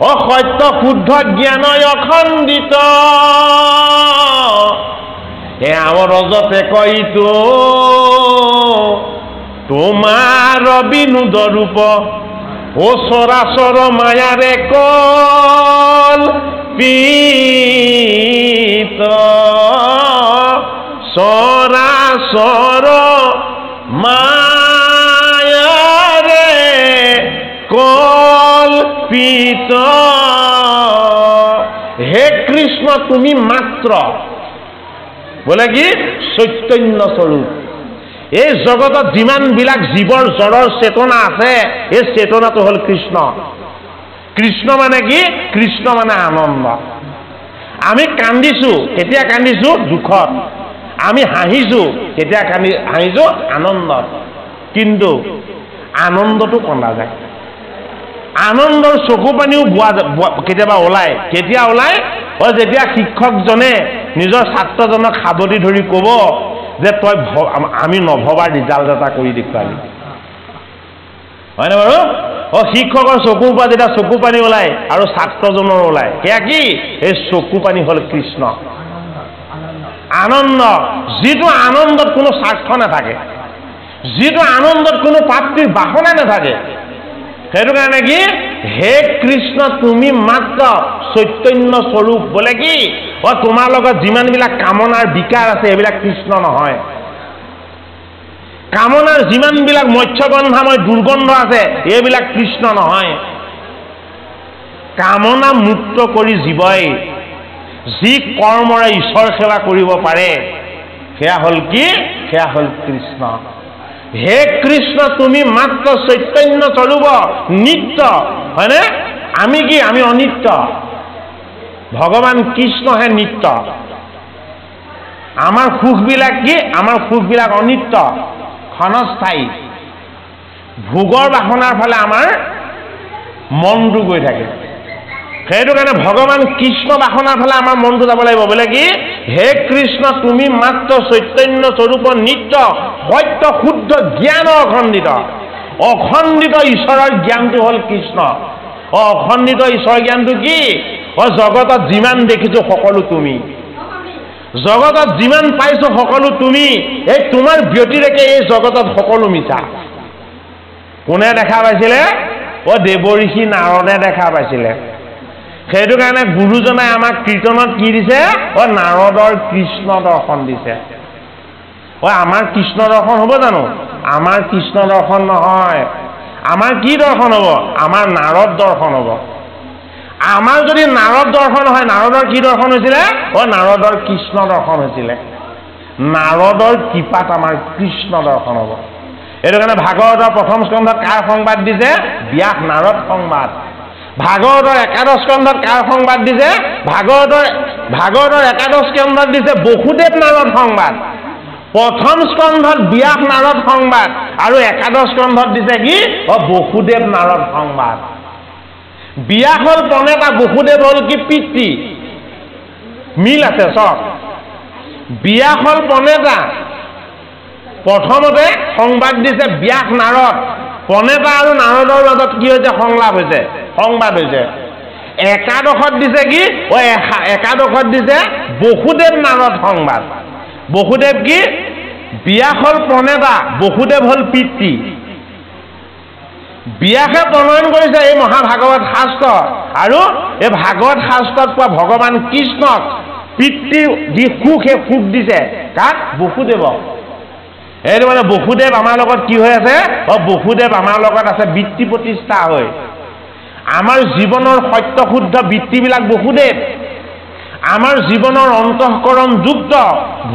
অসত্য শুদ্ধ জ্ঞান অখণ্ডিত ৰজতে কইতো তোমাৰ বিনোদ ৰূপ ও চৰাচৰ মায়াৰে কল্পিত চৰাচৰ মায়াৰে কল্পিত হে কৃষ্ণ তুমি মাত্ৰ বোলে কি চৈতন্য স্বৰূপ এই জগতত যিমানবিলাক জীৱৰ জড়ৰ চেতনা আছে এই চেতনাটো হ'ল কৃষ্ণ কৃষ্ণ মানে কি কৃষ্ণ মানে আনন্দ আমি কান্দিছো কেতিয়া কান্দিছো দুখত আমি হাঁহিছো কেতিয়া হাঁহিছো আনন্দত কিন্তু আনন্দটো কন্দা যায় আনন্দৰ চকু পানীও কেতিয়াবা ওলায় কেতিয়া ওলায় যেতিয়া শিক্ষকজনে নিজৰ ছাত্ৰজনক সাৱটি ধৰি ক'ব যে তই আমি নভবাৰ ৰিজাল্ট এটা কৰি দেখুৱালি হয়নে বাৰু শিক্ষকৰ চকুৰ পৰা যেতিয়া চকু পানী ওলায় আৰু ছাত্ৰজনৰ ওলায় সেয়া কি এই চকু পানী হ'ল কৃষ্ণ আনন্দ যিটো আনন্দত কোনো স্বাৰ্থ নাথাকে যিটো আনন্দত কোনো প্ৰাপ্তিৰ বাসনা নাথাকে সেইটো কাৰণে কি হে কৃষ্ণ তুমি মাত্ৰ চৈতন্য স্বৰূপ বোলে কি তোমাৰ লগত যিমানবিলাক কামনাৰ বিকাৰ আছে এইবিলাক কৃষ্ণ নহয় কামনাৰ যিমানবিলাক মৎস্যগন্ধাময় দুৰ্গন্ধ আছে এইবিলাক কৃষ্ণ নহয় কামনা মুক্ত কৰি জীৱই যি কৰ্মৰে ঈশ্বৰ সেৱা কৰিব পাৰে সেয়া হ'ল কি সেয়া হ'ল কৃষ্ণ হে কৃষ্ণ তুমি মাত্ৰ চৈতন্য স্বৰূপ নিত্য হয়নে আমি কি আমি অনিত্য ভগৱান কৃষ্ণহে নিত্য আমাৰ সুখবিলাক কি আমাৰ সুখবিলাক অনিত্য ক্ষণস্থায়ী ভোগৰ বাসনাৰ ফালে আমাৰ মনটো গৈ থাকে সেইটো কাৰণে ভগৱান কৃষ্ণ বাসনাৰ ফালে আমাৰ মনটো যাব লাগিব বোলে কি হে কৃষ্ণ তুমি মাত্ৰ চৈতন্য স্বৰূপ নিত্য সত্য শুদ্ধ জ্ঞান অখণ্ডিত অখণ্ডিত ঈশ্বৰৰ জ্ঞানটো হ'ল কৃষ্ণ অখণ্ডিত ঈশ্বৰৰ জ্ঞানটো কি জগতত যিমান দেখিছো সকলো তুমি জগতত যিমান পাইছো সকলো তুমি এই তোমাৰ ব্যতিৰেকে এই জগতত সকলো মিছা কোনে দেখা পাইছিলে দেৱঋষি নাৰদে দেখা পাইছিলে সেইটো কাৰণে গুৰুজনাই আমাক কীৰ্তনত কি দিছে নাৰদৰ কৃষ্ণ দৰ্শন দিছে আমাৰ কৃষ্ণ দৰ্শন হ'ব জানো আমাৰ কৃষ্ণ দৰ্শন নহয় আমাৰ কি দৰ্শন হ'ব আমাৰ নাৰদ দৰ্শন হ'ব আমাৰ যদি নাৰদ দৰ্শন হয় নাৰদৰ কি দৰ্শন হৈছিলে নাৰদৰ কৃষ্ণ দৰ্শন হৈছিলে নাৰদৰ কৃপাত আমাৰ কৃষ্ণ দৰ্শন হ'ব এইটো কাৰণে ভাগৱতৰ প্ৰথম স্কন্ধত কাৰ সংবাদ দিছে ব্যাস নাৰদ সংবাদ ভাগৱতৰ একাদশ স্কন্ধত কাৰ সংবাদ দিছে ভাগৱতৰ একাদশ স্কন্ধত দিছে বসুদেৱ নাৰদ সংবাদ প্ৰথম স্কন্ধত ব্যাস নাৰদ সংবাদ আৰু একাদশ স্কন্ধত দিছে কি বসুদেৱ নাৰদ সংবাদ ব্যাস হ'ল প্ৰণেতা বসুদেৱ হ'ল কি পিতৃ মিল আছে চব ব্যাস হ'ল প্ৰণেতা প্ৰথমতে সংবাদ দিছে ব্যাস নাৰদ প্ৰণেতা আৰু নাৰদৰ মাজত কি হৈছে সংলাপ হৈছে সংবাদ হৈছে একাদশত দিছে কি একাদশত দিছে বসুদেৱ নাৰদ সংবাদ বসুদেৱ কি ব্যাস হ'ল প্ৰণেতা বসুদেৱ হ'ল পিতৃ ব্যাসে প্ৰণয়ন কৰিছে এই মহাভাগৱত শাস্ত্ৰ আৰু এই ভাগৱত শাস্ত্ৰত পোৱা ভগৱান কৃষ্ণক পিতৃৰ যি সুখ সেই সুখ দিছে কাক বসুদেৱক এইটো মানে বসুদেৱ আমাৰ লগত কি হৈ আছে বসুদেৱ আমাৰ লগত আছে বৃত্তি প্ৰতিষ্ঠা হৈ আমাৰ জীৱনৰ সত্য শুদ্ধ বৃত্তিবিলাক বসুদেৱ, আমাৰ জীৱনৰ অন্তঃকৰণ যুক্ত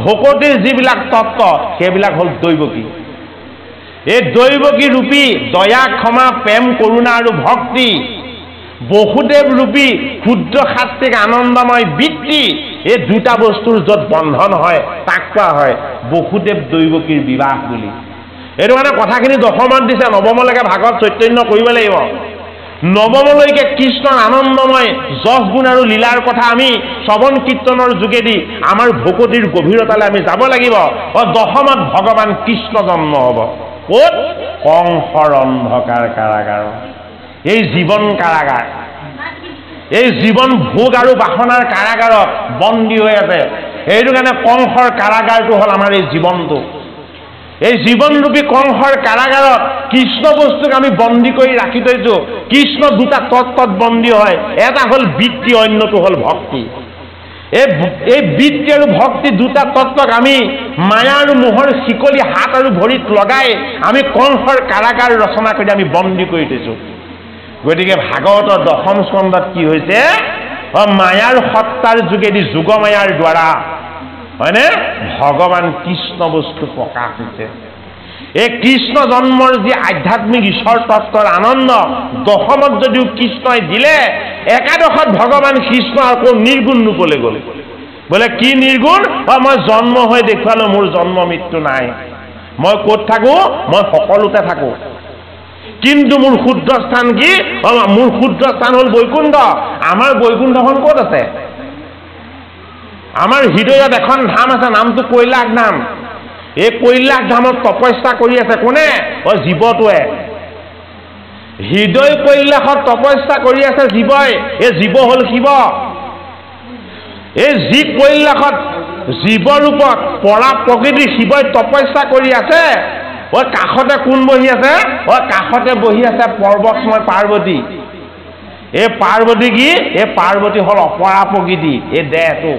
ভকতিৰ যিবিলাক তত্ত্ব সেইবিলাক হ'ল দৈৱকী। এই দৈৱকী ৰূপী দয়া ক্ষমা প্ৰেম কৰোণা আৰু ভক্তি, বসুদেৱ ৰূপী ক্ষুদ্ৰ সাত্বিক আনন্দময় বৃত্তি, এই দুটা বস্তুৰ য'ত বন্ধন হয় তাক কোৱা হয় বসুদেৱ দৈৱকীৰ বিবাহ বুলি। এইটো মানে কথাখিনি দশমত দিছে, নৱমলৈকে ভাগত চৈতন্য কৰিব লাগিব। নৱমলৈকে কৃষ্ণৰ আনন্দময় যশ গুণ আৰু লীলাৰ কথা আমি শ্ৰৱণ কীৰ্তনৰ যোগেদি আমাৰ ভকতিৰ গভীৰতালৈ আমি যাব লাগিব। দশমত ভগৱান কৃষ্ণ জন্ম হ'ব ক'ত? কংসৰ অন্ধকাৰ কাৰাগাৰ। এই জীৱন কাৰাগাৰ, এই জীৱন ভোগ আৰু বাসনাৰ কাৰাগাৰত বন্দী হৈ আছে। সেইটো কাৰণে কংসৰ কাৰাগাৰটো হ'ল আমাৰ এই জীৱনটো। এই জীৱনৰূপী কংসৰ কাৰাগাৰত কৃষ্ণ বস্তুক আমি বন্দী কৰি ৰাখি থৈছোঁ। কৃষ্ণ দুটা তত্ত্বত বন্দী হয়, এটা হ'ল বৃত্তি, অন্যটো হ'ল ভক্তি। এই বৃত্তি আৰু ভক্তি দুটা তত্ত্বক আমি মায়া আৰু মোহৰ শিকলি হাত আৰু ভৰিত লগাই আমি কংসৰ কাৰাগাৰ ৰচনা কৰি আমি বন্দী কৰি থৈছোঁ। গতিকে ভাগৱতৰ দশম স্কন্ধত কি হৈছে? মায়াৰ সত্তাৰ যোগেদি যোগমায়াৰ দ্বাৰা হয়নে ভগৱান কৃষ্ণ বস্তু প্ৰকাশ হৈছে। এই কৃষ্ণ জন্মৰ যি আধ্যাত্মিক ঈশ্বৰ তত্ত্বৰ আনন্দ দশমত যদিও কৃষ্ণই দিলে, একাদশত ভগৱান কৃষ্ণ আকৌ নিৰ্গুণ ৰূপলৈ গ'ল। বোলে কি নিৰ্গুণ? মই জন্ম হৈ দেখুৱালো মোৰ জন্ম মৃত্যু নাই, মই ক'ত থাকো? মই সকলোতে থাকো, কিন্তু মোৰ শুদ্ধ স্থান কি? মোৰ শুদ্ধ স্থান হ'ল বৈকুণ্ঠ। আমাৰ বৈকুণ্ঠখন ক'ত আছে? আমাৰ হৃদয়ত এখন ধাম আছে, নামটো কৈলাশ ধাম। এই কৈলাশ ধামত তপস্যা কৰি আছে কোনে? জীৱটোৱে। হৃদয় কৈলাশত তপস্যা কৰি আছে জীৱই। এই জীৱ হ'ল শিৱ। এই যি কৈলাশত জীৱৰূপত পৰা প্ৰকৃতিৰ শিৱই তপস্যা কৰি আছে, কাষতে কোন বহি আছে? কাষতে বহি আছে পৰ্বতময় পাৰ্বতী। এই পাৰ্বতী কি? এই পাৰ্বতী হ'ল অপৰা প্ৰকৃতি। এই দেহটো,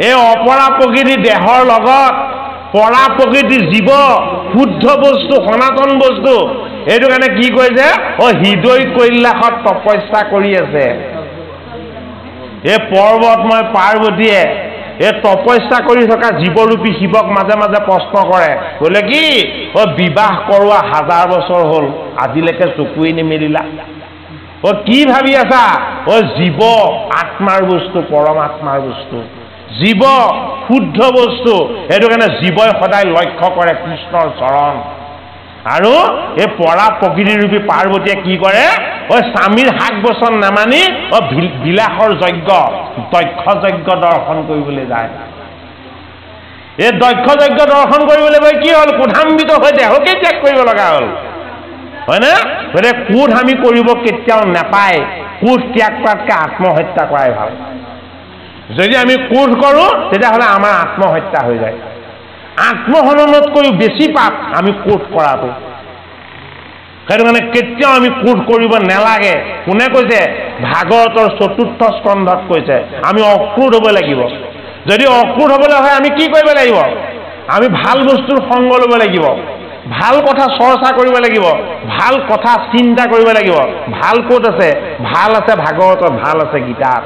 এই অপৰা প্ৰকৃতি দেহৰ লগত পৰা প্ৰকৃতিৰ জীৱ শুদ্ধ বস্তু, সনাতন বস্তু। এইটো কাৰণে কি কৈছে? হৃদয় কৈলাশত তপস্যা কৰি আছে। এই পৰ্বতময় পাৰ্বতীয়ে এই তপস্যা কৰি থকা জীৱৰূপী শিৱক মাজে মাজে প্ৰশ্ন কৰে, বোলে কি? বিবাহ কৰোৱা 1000 বছৰ হ'ল, আজিলৈকে চকুৱে নিমেলিলা। কি ভাবি আছা? জীৱ আত্মাৰ বস্তু, পৰমাত্মাৰ বস্তু, জীৱ শুদ্ধ বস্তু। সেইটো কাৰণে জীৱই সদায় লক্ষ্য কৰে কৃষ্ণৰ চৰণ। আৰু এই পৰা প্ৰকৃতিৰূপী পাৰ্বতীয়ে কি কৰে? স্বামীৰ শাক বচন নামানি বিলাসৰ যজ্ঞ, দক্ষ যজ্ঞ দৰ্শন কৰিবলৈ যায়। এই দক্ষ যজ্ঞ দৰ্শন কৰিবলৈ গৈ কি হ'ল? ক্ৰোধান্বিত হৈ দেহকে ত্যাগ কৰিব লগা হ'ল, হয়নে? গতিকে ক্ৰোধ আমি কৰিব কেতিয়াও নাপায়। ক্ৰোধ ত্যাগ কৰাতকৈ আত্মহত্যা কৰাই ভাল। যদি আমি ক্ৰোধ কৰোঁ তেতিয়াহ'লে আমাৰ আত্মহত্যা হৈ যায়। আত্মহননতকৈও বেছি পাপ আমি ক্ৰোধ কৰাটো। সেইটো কাৰণে কেতিয়াও আমি ক্ৰোধ কৰিব নালাগে। কোনে কৈছে? ভাগৱতৰ 4ৰ্থ স্কন্ধত কৈছে আমি অক্ৰোধ হ'ব লাগিব। যদি অক্ৰোধ হ'বলৈ হয় আমি কি কৰিব লাগিব? আমি ভাল বস্তুৰ সংগ ল'ব লাগিব, ভাল কথা চৰ্চা কৰিব লাগিব, ভাল কথা চিন্তা কৰিব লাগিব। ভাল ক'ত আছে? ভাল আছে ভাগৱতত, ভাল আছে গীতাত।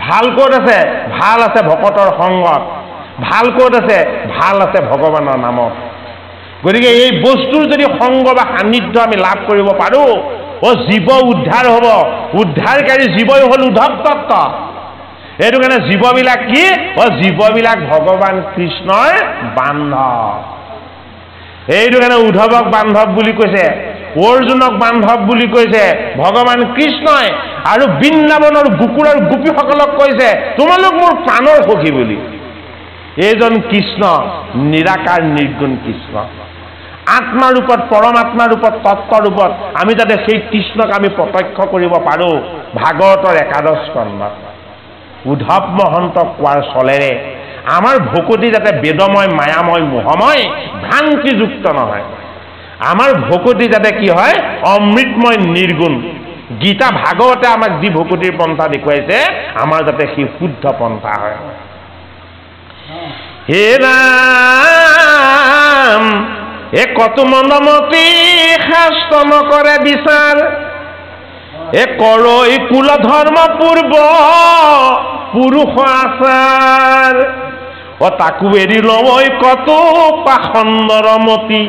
ভাল ক'ত আছে? ভাল আছে ভকতৰ সংগত। ভাল ক'ত আছে? ভাল আছে ভগৱানৰ নামত। গতিকে এই বস্তুৰ যদি সংগ বা সান্নিধ্য আমি লাভ কৰিব পাৰোঁ, জীৱ উদ্ধাৰ হ'ব। উদ্ধাৰকাৰী জীৱই হ'ল উদ্ধৱ তত্ত্ব। সেইটো কাৰণে জীৱবিলাক কি? জীৱবিলাক ভগৱান কৃষ্ণৰ বান্ধৱ। এইটো কাৰণে উদ্ধৱক বান্ধৱ বুলি কৈছে, অৰ্জুনক বান্ধৱ বুলি কৈছে ভগৱান কৃষ্ণই। আৰু বৃন্দাবনৰ গোকুলৰ গোপীসকলক কৈছে তোমালোক মোৰ প্ৰাণৰ সখী বুলি। এইজন কৃষ্ণ নিৰাকাৰ নিৰ্গুণ কৃষ্ণ, আত্মা ৰূপত, পৰমাত্মা ৰূপত, তত্ত্ব ৰূপত আমি যাতে সেই কৃষ্ণক আমি প্ৰত্যক্ষ কৰিব পাৰোঁ। ভাগৱতৰ 11 স্কন্ধত উদ্ধৱ মহন্তক কোৱাৰ চলেৰে আমাৰ ভকতি যাতে বেদময়, মায়াময়, মোহময়, ভ্ৰান্তিযুক্ত নহয়। আমাৰ ভকতি যাতে কি হয়? অমৃতময়, নিৰ্গুণ। গীতা ভাগৱতে আমাক যি ভকতিৰ পন্থা দেখুৱাইছে আমাৰ যাতে সেই শুদ্ধ পন্থা হয়। হে ৰাম এ কত মন্দমতি শাস্ত্ৰ নকৰে বিচাৰ এ কৰৈ কুল ধৰ্ম পূৰ্ব পুৰুষ আচাৰ তাকো এৰি লয় কত পাখণ্ডৰ মতি